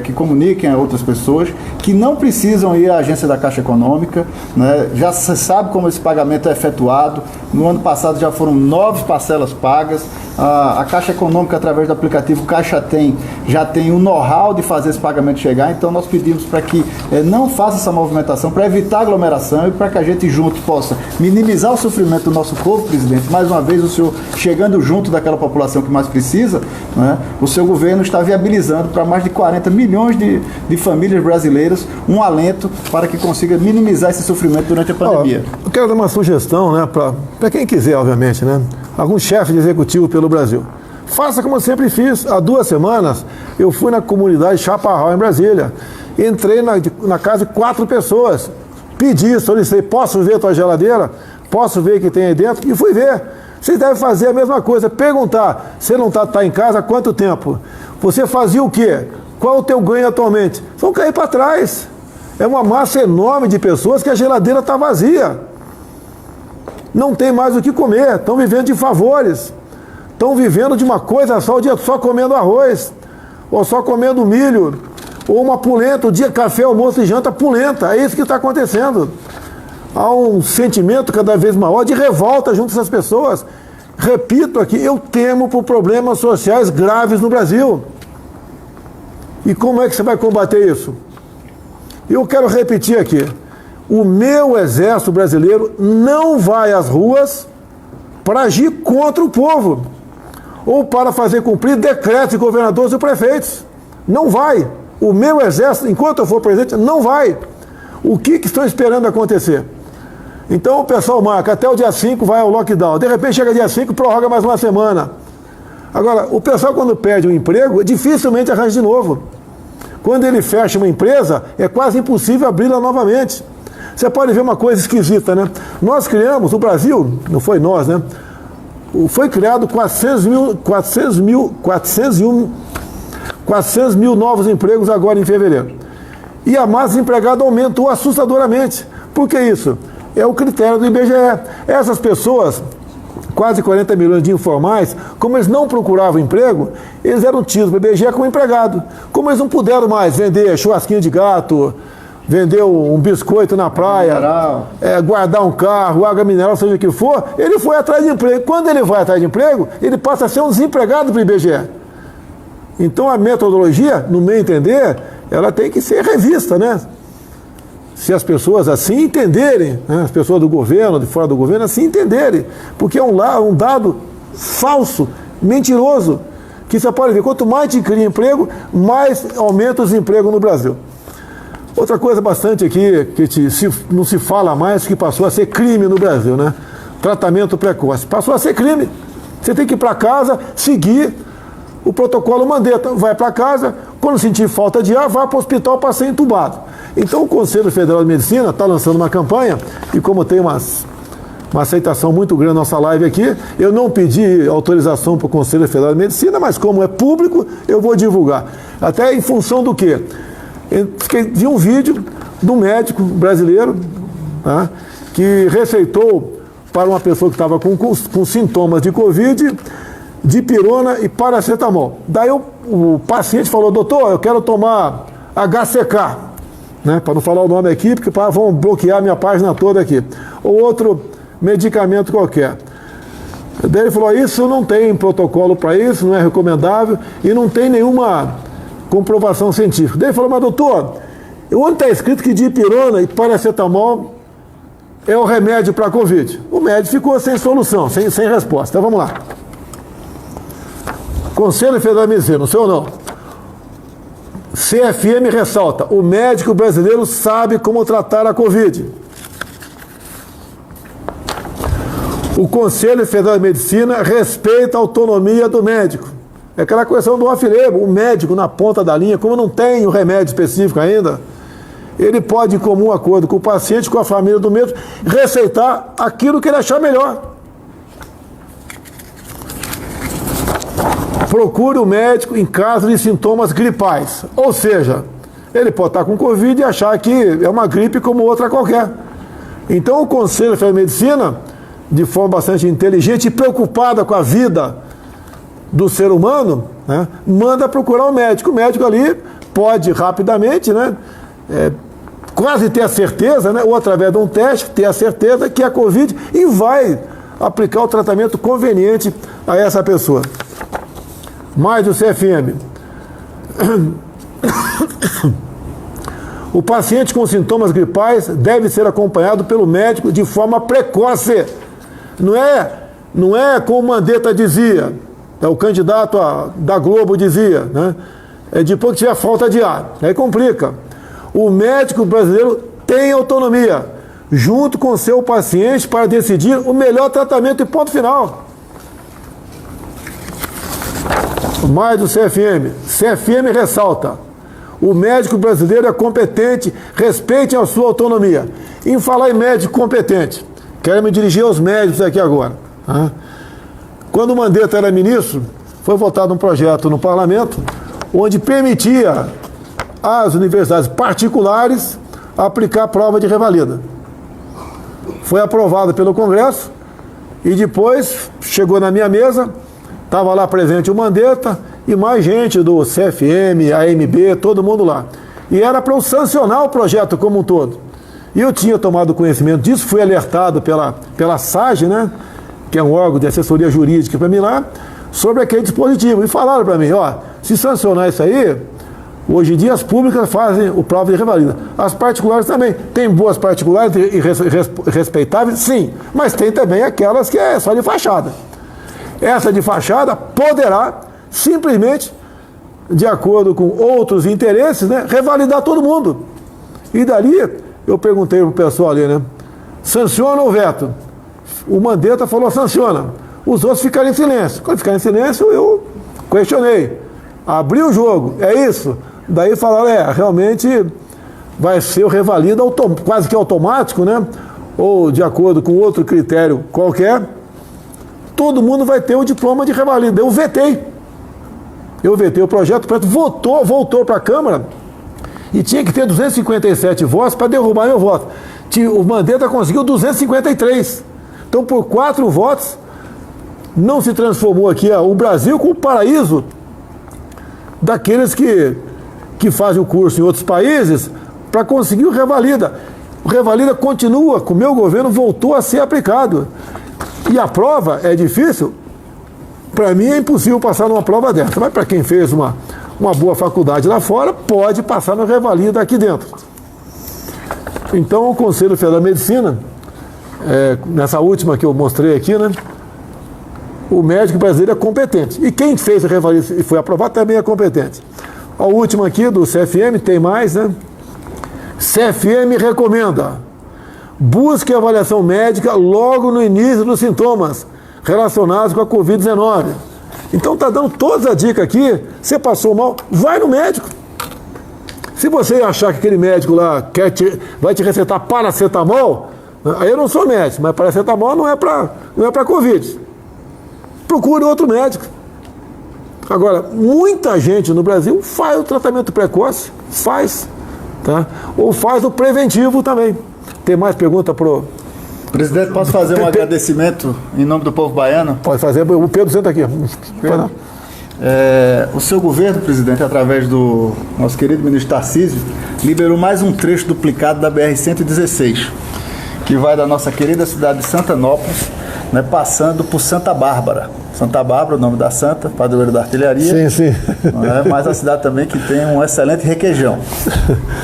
que comuniquem a outras pessoas, que não precisam ir à agência da Caixa Econômica, né? Já se sabe como esse pagamento é efetuado. No ano passado já foram 9 parcelas pagas. A Caixa Econômica, através do aplicativo Caixa Tem, já tem o know-how de fazer esse pagamento chegar. Então nós pedimos para que não faça essa movimentação, para evitar aglomeração e para que a gente junto possa minimizar o sofrimento do nosso povo, presidente. Mais uma vez, o senhor chegando junto daquela população que mais precisa, né? O seu governo está viabilizando para mais de 40 milhões de famílias brasileiras um alento para que consiga minimizar esse sofrimento durante a pandemia. Eu quero dar uma sugestão, né, para quem quiser, obviamente, né? Algum chefe de executivo pelo Brasil. Faça como eu sempre fiz. Há 2 semanas eu fui na comunidade Chaparral, em Brasília. Entrei na casa de 4 pessoas. Pedi, solicitei, posso ver a tua geladeira? Posso ver o que tem aí dentro? E fui ver. Vocês devem fazer a mesma coisa. Perguntar, você não está em casa há quanto tempo? Você fazia o quê? Qual é o teu ganho atualmente? Vão cair para trás. É uma massa enorme de pessoas que a geladeira está vazia. Não tem mais o que comer, estão vivendo de favores. Estão vivendo de uma coisa só, o dia só comendo arroz, ou só comendo milho, ou uma polenta, o dia café, almoço e janta, polenta. É isso que está acontecendo. Há um sentimento cada vez maior de revolta junto dessas pessoas. Repito aqui, eu temo por problemas sociais graves no Brasil. E como é que você vai combater isso? Eu quero repetir aqui. O meu exército brasileiro não vai às ruas para agir contra o povo ou para fazer cumprir decretos de governadores e prefeitos. Não vai. O meu exército, enquanto eu for presidente, não vai. O que estão esperando acontecer? Então o pessoal marca, até o dia 5 vai ao lockdown. De repente chega dia 5, prorroga mais uma semana. Agora, o pessoal quando perde um emprego, dificilmente arranja de novo. Quando ele fecha uma empresa, é quase impossível abri-la novamente. Você pode ver uma coisa esquisita, né? Nós criamos, o Brasil, não foi nós, né? Foi criado 400 mil novos empregos agora em fevereiro. E a massa de empregado aumentou assustadoramente. Por que isso? É o critério do IBGE. Essas pessoas, quase 40 milhões de informais, como eles não procuravam emprego, eles eram tidos pelo IBGE como empregado. Como eles não puderam mais vender churrasquinho de gato, vender um biscoito na praia, guardar um carro, água mineral, seja o que for, ele foi atrás de emprego. Quando ele vai atrás de emprego, ele passa a ser um desempregado para o IBGE. Então a metodologia, no meu entender, ela tem que ser revista, né? Se as pessoas assim entenderem, né? As pessoas do governo, de fora do governo, assim entenderem, porque é um dado falso, mentiroso, que você pode ver, quanto mais te cria emprego, mais aumenta o desemprego no Brasil. Outra coisa bastante aqui, que não se fala mais, que passou a ser crime no Brasil, né? Tratamento precoce. Passou a ser crime. Você tem que ir para casa, seguir o protocolo Mandetta. Vai para casa, quando sentir falta de ar, vai para o hospital para ser entubado. Então o Conselho Federal de Medicina está lançando uma campanha, e como tem uma aceitação muito grande na nossa live aqui, eu não pedi autorização para o Conselho Federal de Medicina, mas como é público, eu vou divulgar. Até em função do quê? Eu vi um vídeo de um médico brasileiro, tá, que receitou para uma pessoa que estava com sintomas de Covid, dipirona e paracetamol. Daí o paciente falou, doutor, eu quero tomar HCK, né, para não falar o nome aqui, porque vão bloquear minha página toda aqui, ou outro medicamento qualquer. Daí ele falou, isso não tem protocolo para isso, não é recomendável e não tem nenhuma comprovação científica. Daí ele falou, mas doutor, onde está escrito que dipirona e paracetamol é o remédio para a Covid? O médico ficou sem solução, sem resposta. Então vamos lá. Conselho Federal de Medicina, não sei ou não. CFM ressalta, o médico brasileiro sabe como tratar a Covid. O Conselho Federal de Medicina respeita a autonomia do médico. É aquela questão do off-label, o médico na ponta da linha, como não tem o remédio específico ainda, ele pode, em comum acordo com o paciente, com a família do médico, receitar aquilo que ele achar melhor. Procure o médico em caso de sintomas gripais. Ou seja, ele pode estar com Covid e achar que é uma gripe como outra qualquer. Então o Conselho Federal de Medicina, de forma bastante inteligente e preocupada com a vida do ser humano, né, manda procurar o médico. O médico ali pode rapidamente, né, quase ter a certeza, né, ou através de um teste, ter a certeza que é a Covid e vai aplicar o tratamento conveniente a essa pessoa. Mais o CFM. O paciente com sintomas gripais deve ser acompanhado pelo médico de forma precoce. Não é como o Mandetta dizia, o candidato da Globo dizia, né? Depois que tiver falta de ar, aí complica. O médico brasileiro tem autonomia, junto com seu paciente, para decidir o melhor tratamento e ponto final. Mais do CFM. CFM ressalta, o médico brasileiro é competente, respeitem a sua autonomia. Em falar em médico competente, quero me dirigir aos médicos aqui agora. Quando o Mandetta era ministro, foi votado um projeto no parlamento, onde permitia às universidades particulares aplicar a prova de revalida. Foi aprovada pelo Congresso e depois chegou na minha mesa, estava lá presente o Mandetta e mais gente do CFM, AMB, todo mundo lá. E era para eu sancionar o projeto como um todo. E eu tinha tomado conhecimento disso, fui alertado pela SAGE, né, que é um órgão de assessoria jurídica para mim lá, sobre aquele dispositivo. E falaram para mim, ó, se sancionar isso aí, hoje em dia as públicas fazem o prova de revalida. As particulares também. Tem boas particulares e respeitáveis, sim, mas tem também aquelas que é só de fachada. Essa de fachada poderá simplesmente, de acordo com outros interesses, né, revalidar todo mundo. E dali, eu perguntei pro pessoal ali, né, sanciona ou veto? O Mandetta falou sanciona. Os outros ficaram em silêncio. Quando ficaram em silêncio, eu questionei. Abri o jogo, é isso? Daí falaram, realmente vai ser o revalida quase que automático, né? Ou de acordo com outro critério qualquer, todo mundo vai ter o diploma de revalida. Eu vetei o projeto, voltou para a Câmara e tinha que ter 257 votos para derrubar meu voto. O Mandetta conseguiu 253. Então, por 4 votos, não se transformou aqui o Brasil com o paraíso daqueles que fazem o curso em outros países para conseguir o revalida. O revalida continua, com o meu governo, voltou a ser aplicado. E a prova é difícil. Para mim é impossível passar numa prova dessa. Mas para quem fez uma boa faculdade lá fora, pode passar no revalida aqui dentro. Então o Conselho Federal de Medicina, nessa última que eu mostrei aqui, né? O médico brasileiro é competente. E quem fez a revalida e foi aprovado também é competente. A última aqui do CFM, tem mais, né? CFM recomenda: busque avaliação médica logo no início dos sintomas relacionados com a Covid-19. Então está dando toda a dica aqui. Você passou mal, vai no médico. Se você achar que aquele médico lá vai te receitar paracetamol, aí eu não sou médico, mas paracetamol não é para Covid. Procure outro médico. Agora, muita gente no Brasil faz o tratamento precoce, tá? Ou faz o preventivo também. Tem mais pergunta pro... Presidente, posso fazer um agradecimento em nome do povo baiano? Pode fazer, o Pedro senta aqui. O seu governo, presidente, através do nosso querido ministro Tarcísio, liberou mais um trecho duplicado da BR-116, que vai da nossa querida cidade de Santanópolis, né, passando por Santa Bárbara. Santa Bárbara, o nome da santa, padroeira da artilharia. Sim. Mas a cidade também que tem um excelente requeijão.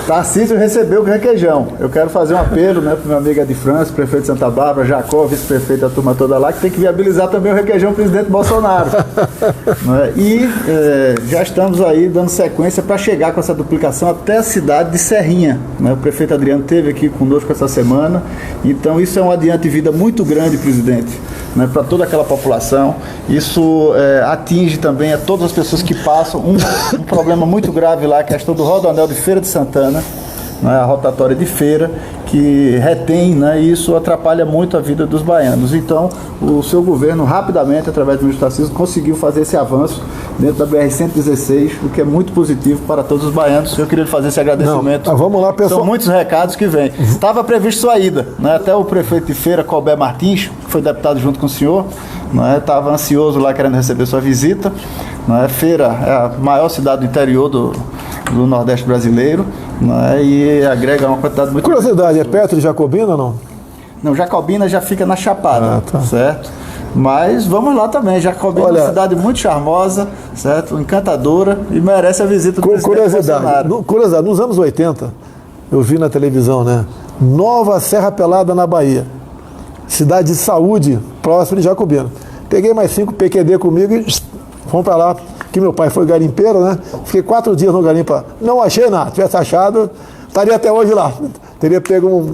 Tarcísio recebeu o requeijão. Eu quero fazer um apelo, né, para o meu amigo Ed França, prefeito de Santa Bárbara, Jacó, vice-prefeito da turma toda lá, que tem que viabilizar também o requeijão do presidente Bolsonaro. E já estamos aí dando sequência para chegar com essa duplicação até a cidade de Serrinha. O prefeito Adriano esteve aqui conosco essa semana. Então isso é um adiante de vida muito grande, presidente, né, para toda aquela população. Isso atinge também a todas as pessoas que passam. Um problema muito grave lá, a questão do rodoanel de Feira de Santana, né, a rotatória de Feira, que retém, né, e isso atrapalha muito a vida dos baianos. Então, o seu governo, rapidamente, através do ministro Tarcísio, conseguiu fazer esse avanço dentro da BR-116, o que é muito positivo para todos os baianos. Eu queria fazer esse agradecimento. Não, vamos lá, pessoal. São muitos recados que vêm. Estava previsto sua ida, né, até o prefeito de Feira, Colbert Martins, que foi deputado junto com o senhor, estava ansioso lá querendo receber sua visita. Feira é a maior cidade do interior do Nordeste brasileiro, e agrega uma quantidade muito... Curiosidade, é perto de Jacobina ou não? Não, Jacobina já fica na Chapada, tá. Certo? Mas vamos lá também. Jacobina é uma cidade muito charmosa, certo? Encantadora, e merece a visita do presidente Bolsonaro. Curiosidade, nos anos 80, eu vi na televisão, né? Nova Serra Pelada na Bahia. Cidade de Saúde, próximo de Jacobina. Peguei mais 5 PQD comigo e fomos para lá, que meu pai foi garimpeiro, né? Fiquei 4 dias no garimpo. Não achei nada. Se tivesse achado, estaria até hoje lá. Teria pego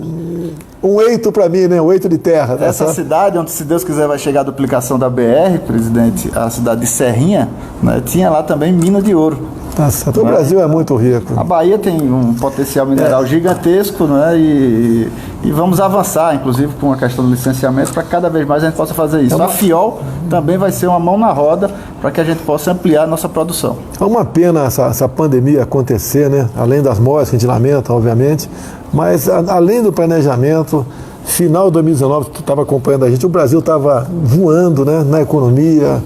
um eito para mim, né? Um eito de terra. Essa cidade, onde, se Deus quiser, vai chegar a duplicação da BR, presidente, a cidade de Serrinha, né? Tinha lá também mina de ouro. Tá certo. O Brasil é muito rico. A Bahia tem um potencial mineral gigantesco, né? E vamos avançar, inclusive, com a questão do licenciamento, para que cada vez mais a gente possa fazer isso. A FIOL também vai ser uma mão na roda para que a gente possa ampliar a nossa produção. É uma pena essa pandemia acontecer, né? Além das mortes que a gente lamenta, obviamente, mas além do planejamento, final de 2019, tu estava acompanhando a gente, o Brasil estava voando, né? Na economia,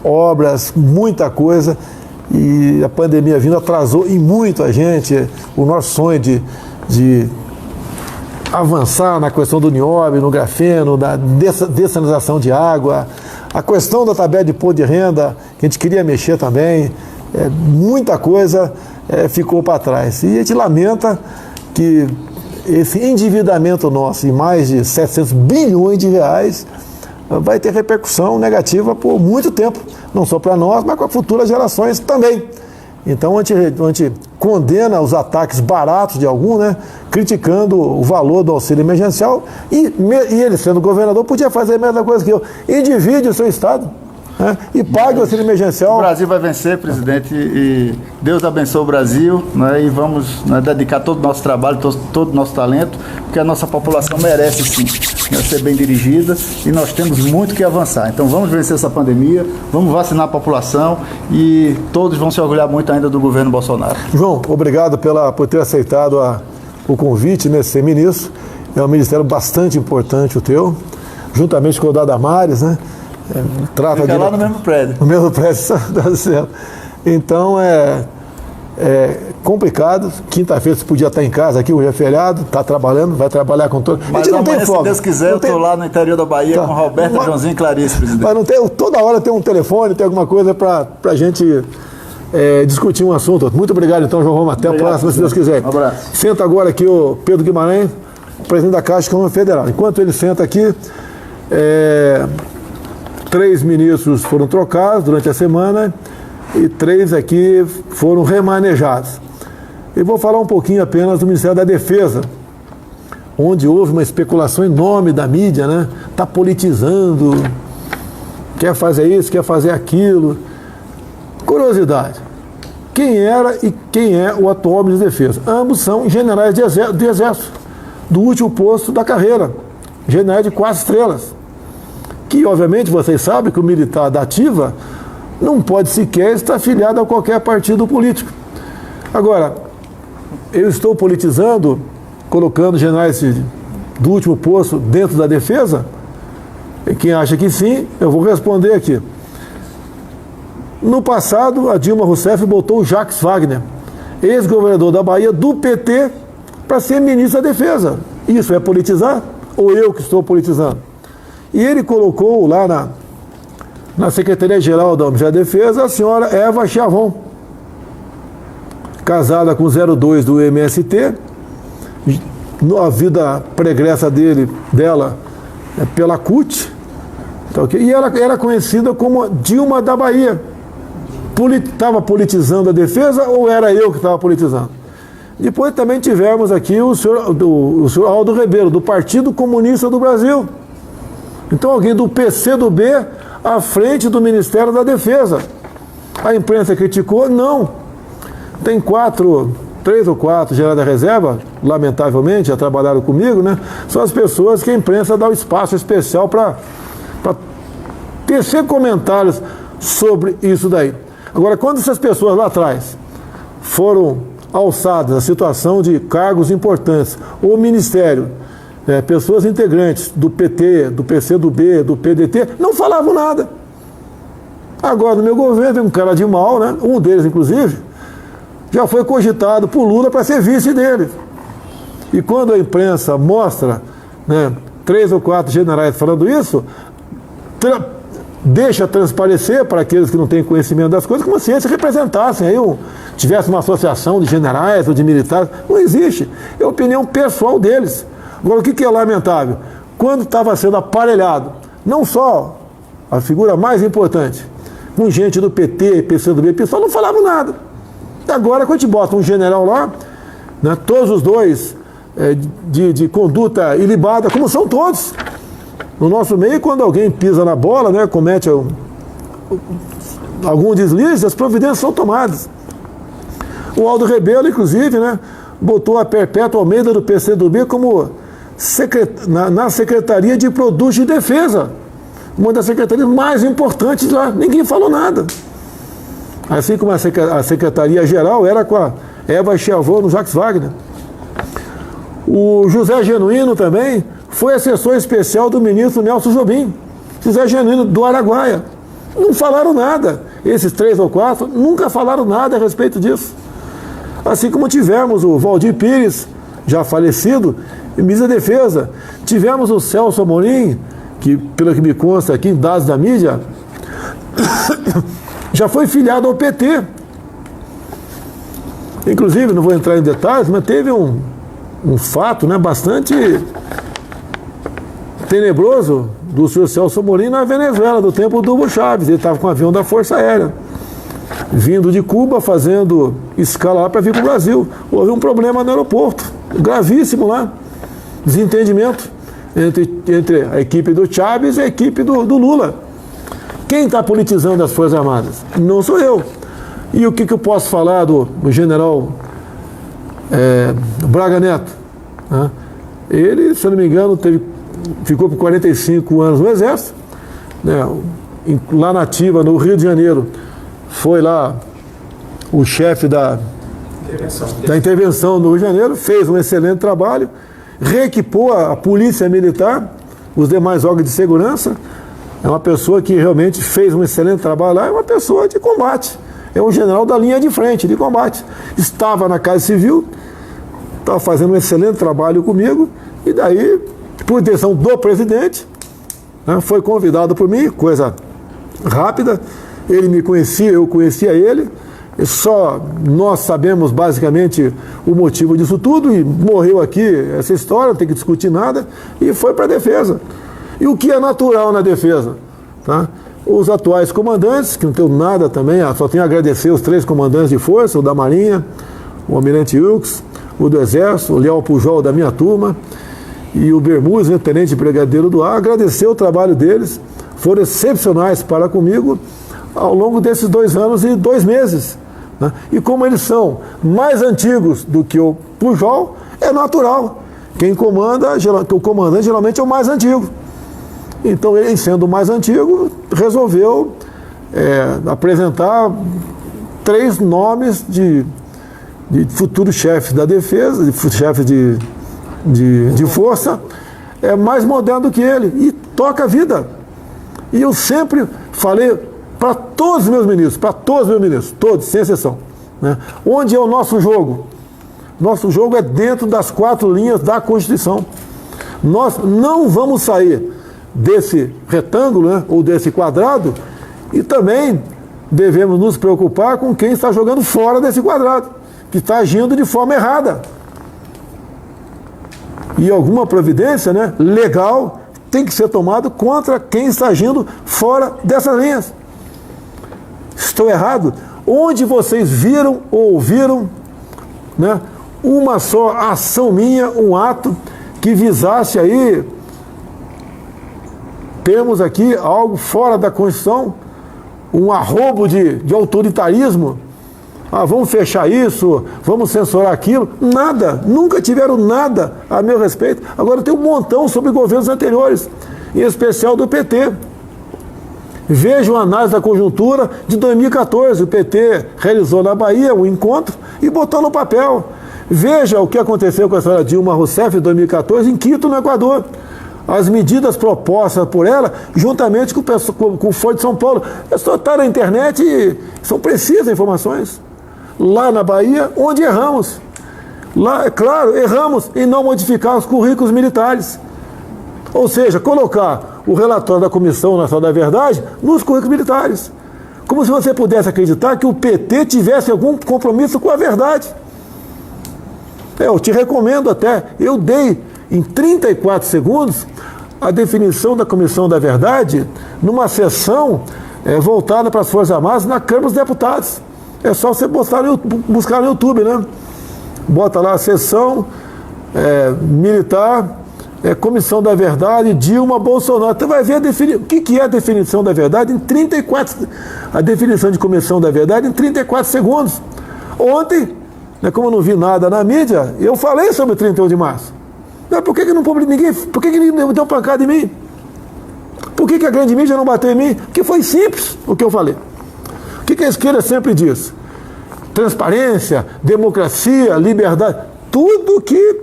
obras, muita coisa. E a pandemia vindo atrasou e muito a gente, o nosso sonho de avançar na questão do nióbio, no grafeno, da dessalinização de água, a questão da tabela de imposto de renda, que a gente queria mexer também, muita coisa ficou para trás. E a gente lamenta que esse endividamento nosso em mais de 700 bilhões de reais vai ter repercussão negativa por muito tempo, não só para nós, mas para futuras gerações também. Então a gente condena os ataques baratos de algum, né, criticando o valor do auxílio emergencial e ele, sendo governador, podia fazer a mesma coisa que eu. E divide o seu estado, né, e pague o auxílio emergencial. O Brasil vai vencer, presidente, e Deus abençoe o Brasil, né, e vamos dedicar todo o nosso trabalho, todo o nosso talento, porque a nossa população merece sim ser bem dirigida e nós temos muito que avançar. Então vamos vencer essa pandemia, vamos vacinar a população e todos vão se orgulhar muito ainda do governo Bolsonaro. João, obrigado por ter aceitado o convite, né, ser ministro. É um ministério bastante importante o teu, juntamente com o da Damares, né? Fica lá no mesmo prédio. No mesmo prédio, tá certo. Então é complicado. Quinta-feira você podia estar em casa aqui, hoje é feriado, está trabalhando, vai trabalhar com todo. Mas não tem folga. Se Deus quiser, eu estou lá no interior da Bahia com Roberto, Joãozinho e Clarice, presidente. Mas não tem, toda hora tem um telefone, tem alguma coisa para a gente discutir um assunto. Muito obrigado, então, João Roma. Até a próxima, se Deus quiser. Um abraço. Senta agora aqui o Pedro Guimarães, presidente da Caixa Econômica Federal. Enquanto ele senta aqui, 3 ministros foram trocados durante a semana e 3 aqui foram remanejados. Eu vou falar um pouquinho apenas do Ministério da Defesa, onde houve uma especulação enorme da mídia, né? Está politizando, quer fazer isso, quer fazer aquilo. Curiosidade, quem era e quem é o atual ministro da Defesa? Ambos são generais do Exército, do último posto da carreira, generais de 4 estrelas. Que, obviamente, vocês sabem que o militar da ativa não pode sequer estar afiliado a qualquer partido político. Agora, eu estou politizando, colocando generais do último posto dentro da defesa? E quem acha que sim, eu vou responder aqui. No passado, a Dilma Rousseff botou o Jacques Wagner, ex-governador da Bahia, do PT, para ser ministro da Defesa. Isso é politizar? Ou eu que estou politizando? E ele colocou lá na Secretaria-Geral da Defesa a senhora Eva Chiavon, casada com 02 do MST, a vida pregressa dela pela CUT, tá, okay? E ela era conhecida como Dilma da Bahia. Estava politizando a defesa ou era eu que estava politizando? Depois também tivemos aqui o senhor Aldo Rebelo, do Partido Comunista do Brasil. Então alguém do PCdoB à frente do Ministério da Defesa. A imprensa criticou? Não. Tem 3 ou 4 generais da reserva, lamentavelmente, já trabalharam comigo, né? São as pessoas que a imprensa dá um espaço especial para tecer comentários sobre isso daí. Agora, quando essas pessoas lá atrás foram alçadas à situação de cargos importantes, ou ministério, pessoas integrantes do PT, do PCdoB, do PDT, não falavam nada. Agora, no meu governo, tem um cara de mal, né? Um deles, inclusive, já foi cogitado por Lula para ser vice dele. E quando a imprensa mostra, né, 3 ou 4 generais falando isso, deixa transparecer para aqueles que não têm conhecimento das coisas, como se eles representassem, aí tivesse uma associação de generais ou de militares. Não existe. É a opinião pessoal deles. Agora, o que é lamentável? Quando estava sendo aparelhado, não só a figura mais importante, com gente do PT, PCdoB, PSOL, não falavam nada. Agora, quando a gente bota um general lá, né, todos os dois de conduta ilibada, como são todos. No nosso meio, quando alguém pisa na bola, né, comete algum deslize, as providências são tomadas. O Aldo Rebelo, inclusive, né, botou a Perpétua Almeida do PCdoB como na Secretaria de Produtos de Defesa, uma das secretarias mais importantes lá. Ninguém falou nada. Assim como a Secretaria-Geral era com a Eva Chiavô no Jacques Wagner. O José Genuíno também foi assessor especial do ministro Nelson Jobim. José Genuíno do Araguaia. Não falaram nada. Esses 3 ou 4 nunca falaram nada a respeito disso. Assim como tivemos o Valdir Pires, já falecido, ministro da Defesa. Tivemos o Celso Amorim, que, pelo que me consta aqui em dados da mídia, já foi filiado ao PT. Inclusive, não vou entrar em detalhes, mas teve um fato, né, bastante tenebroso do senhor Celso Amorim na Venezuela, do tempo do Hugo Chávez. Ele estava com o avião da Força Aérea, vindo de Cuba, fazendo escala lá para vir para o Brasil. Houve um problema no aeroporto, gravíssimo lá, desentendimento entre a equipe do Chávez e a equipe do Lula. Quem está politizando as Forças Armadas? Não sou eu. E o que eu posso falar do general Braga Neto? Né? Ele, se eu não me engano, ficou por 45 anos no Exército, né? Lá na ativa, no Rio de Janeiro, foi lá o chefe da intervenção no Rio de Janeiro, fez um excelente trabalho, reequipou a polícia militar, os demais órgãos de segurança. É uma pessoa que realmente fez um excelente trabalho lá, é uma pessoa de combate, é um general da linha de frente, de combate. Estava na Casa Civil, estava fazendo um excelente trabalho comigo, e daí, por decisão do presidente, né, foi convidado por mim, coisa rápida. Ele me conhecia, eu conhecia ele, e só nós sabemos basicamente o motivo disso tudo, e morreu aqui essa história, não tem que discutir nada, e foi para a defesa. E o que é natural na defesa? Tá? Os atuais comandantes, que não tenho nada também, só tenho a agradecer os 3 comandantes de força, o da Marinha, o Almirante Wilkes, o do Exército, o Léo Pujol da minha turma, e o Bermúdez, né, tenente brigadeiro do ar, agradecer o trabalho deles, foram excepcionais para comigo ao longo desses 2 anos e 2 meses. Né? E como eles são mais antigos do que o Pujol, é natural. Quem comanda, o comandante geralmente é o mais antigo. Então, ele, sendo o mais antigo, resolveu apresentar 3 nomes de futuros chefes da defesa, de chefes de força, mais moderno do que ele, e toca a vida. E eu sempre falei para todos os meus ministros, todos, sem exceção, né? Onde é o nosso jogo? Nosso jogo é dentro das 4 linhas da Constituição. Nós não vamos sair desse retângulo, né, ou desse quadrado, e também devemos nos preocupar com quem está jogando fora desse quadrado, que está agindo de forma errada. E alguma providência, né, legal tem que ser tomada contra quem está agindo fora dessas linhas. Estou errado? Onde vocês viram ou ouviram, né, uma só ação minha, um ato que visasse aí, temos aqui algo fora da Constituição, um arrobo de autoritarismo? Vamos fechar isso, vamos censurar aquilo? Nada, nunca tiveram nada a meu respeito. Agora tem um montão sobre governos anteriores, em especial do PT. Vejam a análise da conjuntura de 2014, o PT realizou na Bahia um encontro e botou no papel. Veja o que aconteceu com a senhora Dilma Rousseff em 2014 em Quito, no Equador. As medidas propostas por ela, juntamente com o Foro de São Paulo. É só estar na internet e são precisas informações. Lá na Bahia, onde erramos. Lá, é claro, erramos em não modificar os currículos militares. Ou seja, colocar o relatório da Comissão Nacional da Verdade nos currículos militares. Como se você pudesse acreditar que o PT tivesse algum compromisso com a verdade. Eu te recomendo até, eu dei em 34 segundos a definição da Comissão da Verdade numa sessão voltada para as Forças Armadas na Câmara dos Deputados. É só você buscar no YouTube, né? Bota lá a sessão militar Comissão da Verdade, Dilma, Bolsonaro. Você vai ver o que é a definição da verdade em 34... A definição de Comissão da Verdade em 34 segundos. Ontem, como eu não vi nada na mídia, eu falei sobre o 31 de março. Por que não publicou ninguém? Por que ninguém deu pancada em mim? Por que a grande mídia não bateu em mim? Porque foi simples o que eu falei. O que a esquerda sempre diz? Transparência, democracia, liberdade, tudo que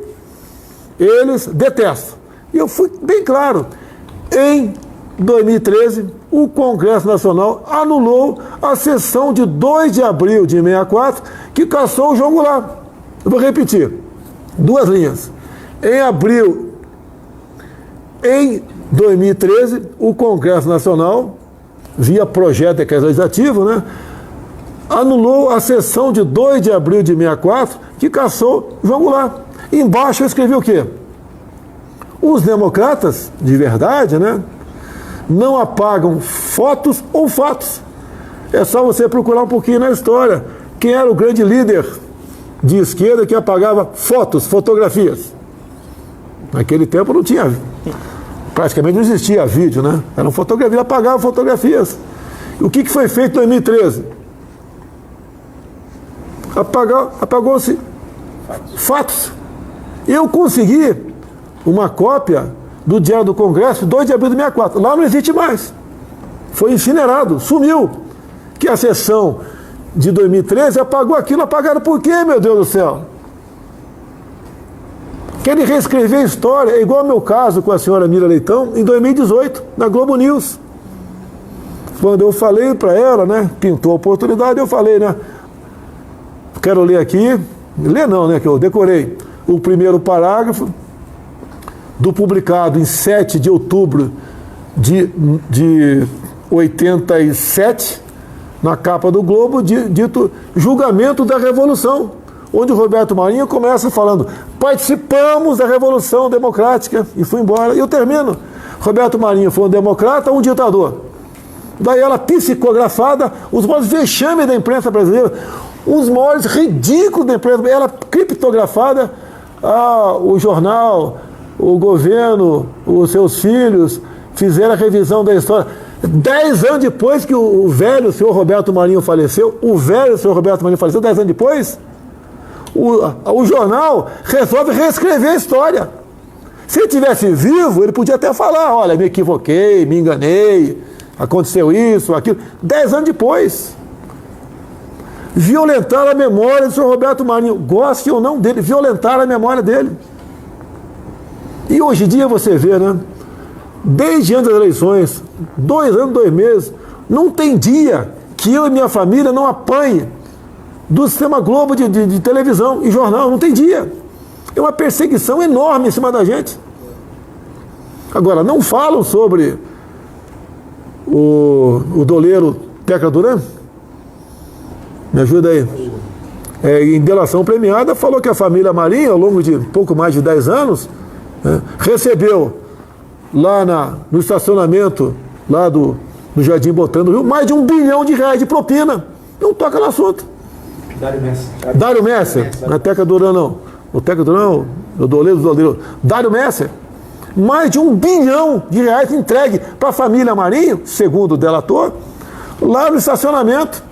eles detestam. E eu fui bem claro. Em 2013, o Congresso Nacional anulou a sessão de 2 de abril de 64, que cassou o João Goulart. Eu vou repetir, 2 linhas. Em 2013, o Congresso Nacional, via projeto de decreto legislativo, anulou a sessão de 2 de abril de 64, que cassou João Goulart. Embaixo eu escrevi o quê? Os democratas, de verdade, não apagam fotos ou fatos. É só você procurar um pouquinho na história. Quem era o grande líder de esquerda que apagava fotografias? Naquele tempo não tinha, praticamente não existia vídeo, Eram fotografias, apagavam fotografias. O que foi feito em 2013? Apagou-se fatos. Eu consegui uma cópia do Diário do Congresso, 2 de abril de 64. Lá não existe mais. Foi incinerado, sumiu. Que a sessão de 2013 apagou aquilo. Apagaram por quê, meu Deus do céu? Querem reescrever a história. É igual ao meu caso com a senhora Mira Leitão, em 2018, na Globo News. Quando eu falei para ela, pintou a oportunidade, eu falei, quero ler aqui, ler não, que eu decorei o primeiro parágrafo do publicado em 7 de outubro de 87, na capa do Globo, dito Julgamento da Revolução, onde o Roberto Marinho começa falando: participamos da Revolução Democrática, e fui embora. E eu termino: Roberto Marinho foi um democrata ou um ditador? Daí ela psicografada, os maiores vexames da imprensa brasileira, os maiores ridículos da imprensa, ela criptografada, o jornal, o governo, os seus filhos fizeram a revisão da história. 10 anos depois que o velho senhor Roberto Marinho faleceu, 10 anos depois, o jornal resolve reescrever a história. Se ele tivesse vivo, ele podia até falar: olha, me equivoquei, me enganei, aconteceu isso, aquilo. 10 anos depois. Violentaram a memória do senhor Roberto Marinho, goste ou não dele, violentaram a memória dele. E hoje em dia você vê, desde antes das eleições, 2 anos, 2 meses, não tem dia que eu e minha família não apanhe do sistema Globo de televisão e jornal, não tem dia. É uma perseguição enorme em cima da gente. Agora, não falam sobre o doleiro Tecla Duran? Me ajuda aí. Em delação premiada, falou que a família Marinho, ao longo de pouco mais de 10 anos, recebeu lá no estacionamento lá do Jardim Botânico do Rio mais de R$1 bilhão de propina. Não toca no assunto. Dário Messer, não é Tecla Duran não. O Tecla Duran, o doleiro. Dário Messer, mais de R$1 bilhão entregue para a família Marinho, segundo o delator, lá no estacionamento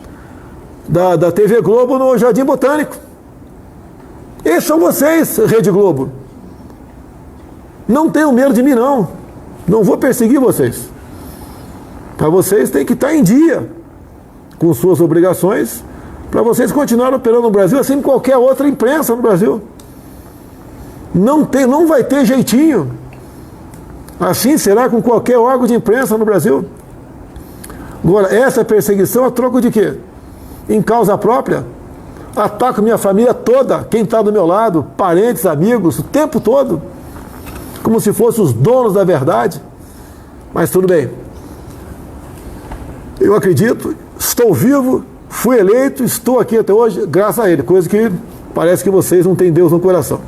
da TV Globo no Jardim Botânico. Esses são vocês, Rede Globo. Não tenham medo de mim, não. Não vou perseguir vocês. Mas vocês têm que estar em dia com suas obrigações para vocês continuarem operando no Brasil, assim como qualquer outra imprensa no Brasil. Não vai ter jeitinho. Assim será com qualquer órgão de imprensa no Brasil. Agora, essa perseguição a troco de quê? Em causa própria, ataco minha família toda, quem está do meu lado, parentes, amigos, o tempo todo, como se fossem os donos da verdade. Mas tudo bem. Eu acredito, estou vivo, fui eleito, estou aqui até hoje, graças a ele, coisa que parece que vocês não têm Deus no coração.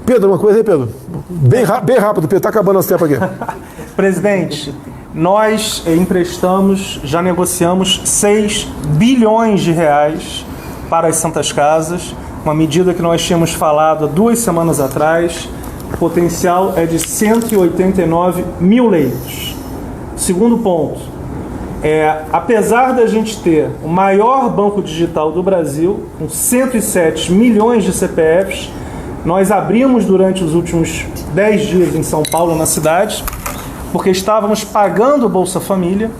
Pedro, uma coisa aí, Pedro. Bem rápido, Pedro, está acabando nosso tempo aqui. Presidente, nós emprestamos, já negociamos R$6 bilhões para as Santas Casas, uma medida que nós tínhamos falado há 2 semanas atrás. o potencial é de 189 mil leitos. Segundo ponto, apesar da gente ter o maior banco digital do Brasil, com 107 milhões de CPFs, nós abrimos durante os últimos 10 dias em São Paulo, na cidade, porque estávamos pagando o Bolsa Família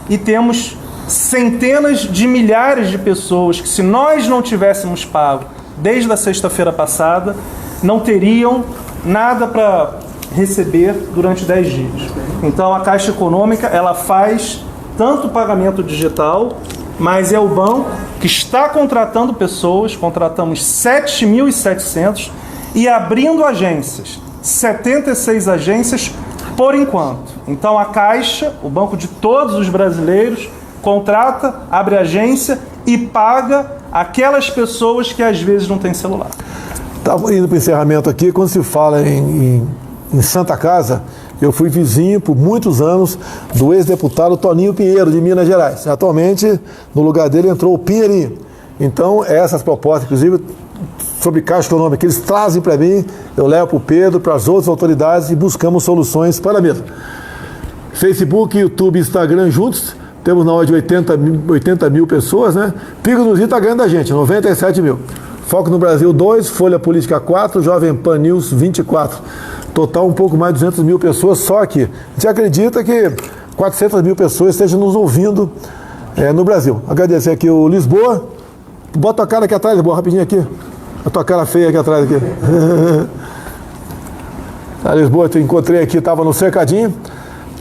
e temos centenas de milhares de pessoas que, se nós não tivéssemos pago desde a sexta-feira passada, não teriam nada para receber durante 10 dias. Então a Caixa Econômica, ela faz tanto o pagamento digital, mas é o banco que está contratando pessoas, contratamos 7.700 e abrindo agências, 76 agências por enquanto. Então a Caixa, o banco de todos os brasileiros, contrata, abre agência e paga aquelas pessoas que às vezes não têm celular. Estava indo para o encerramento aqui, quando se fala em Santa Casa, eu fui vizinho por muitos anos do ex-deputado Toninho Pinheiro, de Minas Gerais. Atualmente, no lugar dele entrou o Pinheirinho. Então, essas propostas, inclusive, sobre Caixa Econômica, que eles trazem para mim, eu levo para o Pedro, para as outras autoridades e buscamos soluções para a mesa. Facebook, YouTube, Instagram juntos, temos na ordem de 80 mil pessoas, né? Pico nos está ganhando a gente, 97 mil. Foco no Brasil 2, Folha Política 4, Jovem Pan News 24. Total um pouco mais de 200 mil pessoas só aqui. A gente acredita que 400 mil pessoas estejam nos ouvindo no Brasil. Agradecer aqui o Lisboa. Bota a cara aqui atrás, Lisboa, rapidinho aqui. A tua cara feia aqui atrás. Aqui. A Lisboa, te encontrei aqui, estava no cercadinho.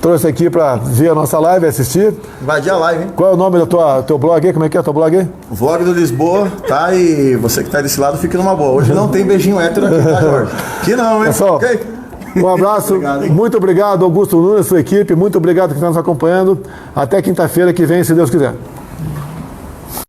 Trouxe aqui para ver a nossa live, assistir. Invadir a live, hein? Qual é o nome do teu blog aí? Como é que é o teu blog aí? Vlog do Lisboa, tá? E você que tá desse lado, fica numa boa. Hoje não tem beijinho hétero aqui, tá, Jorge? Aqui não, hein? Pessoal, okay. Um abraço. Obrigado, muito obrigado, Augusto Nunes, sua equipe. Muito obrigado que está nos acompanhando. Até quinta-feira que vem, se Deus quiser.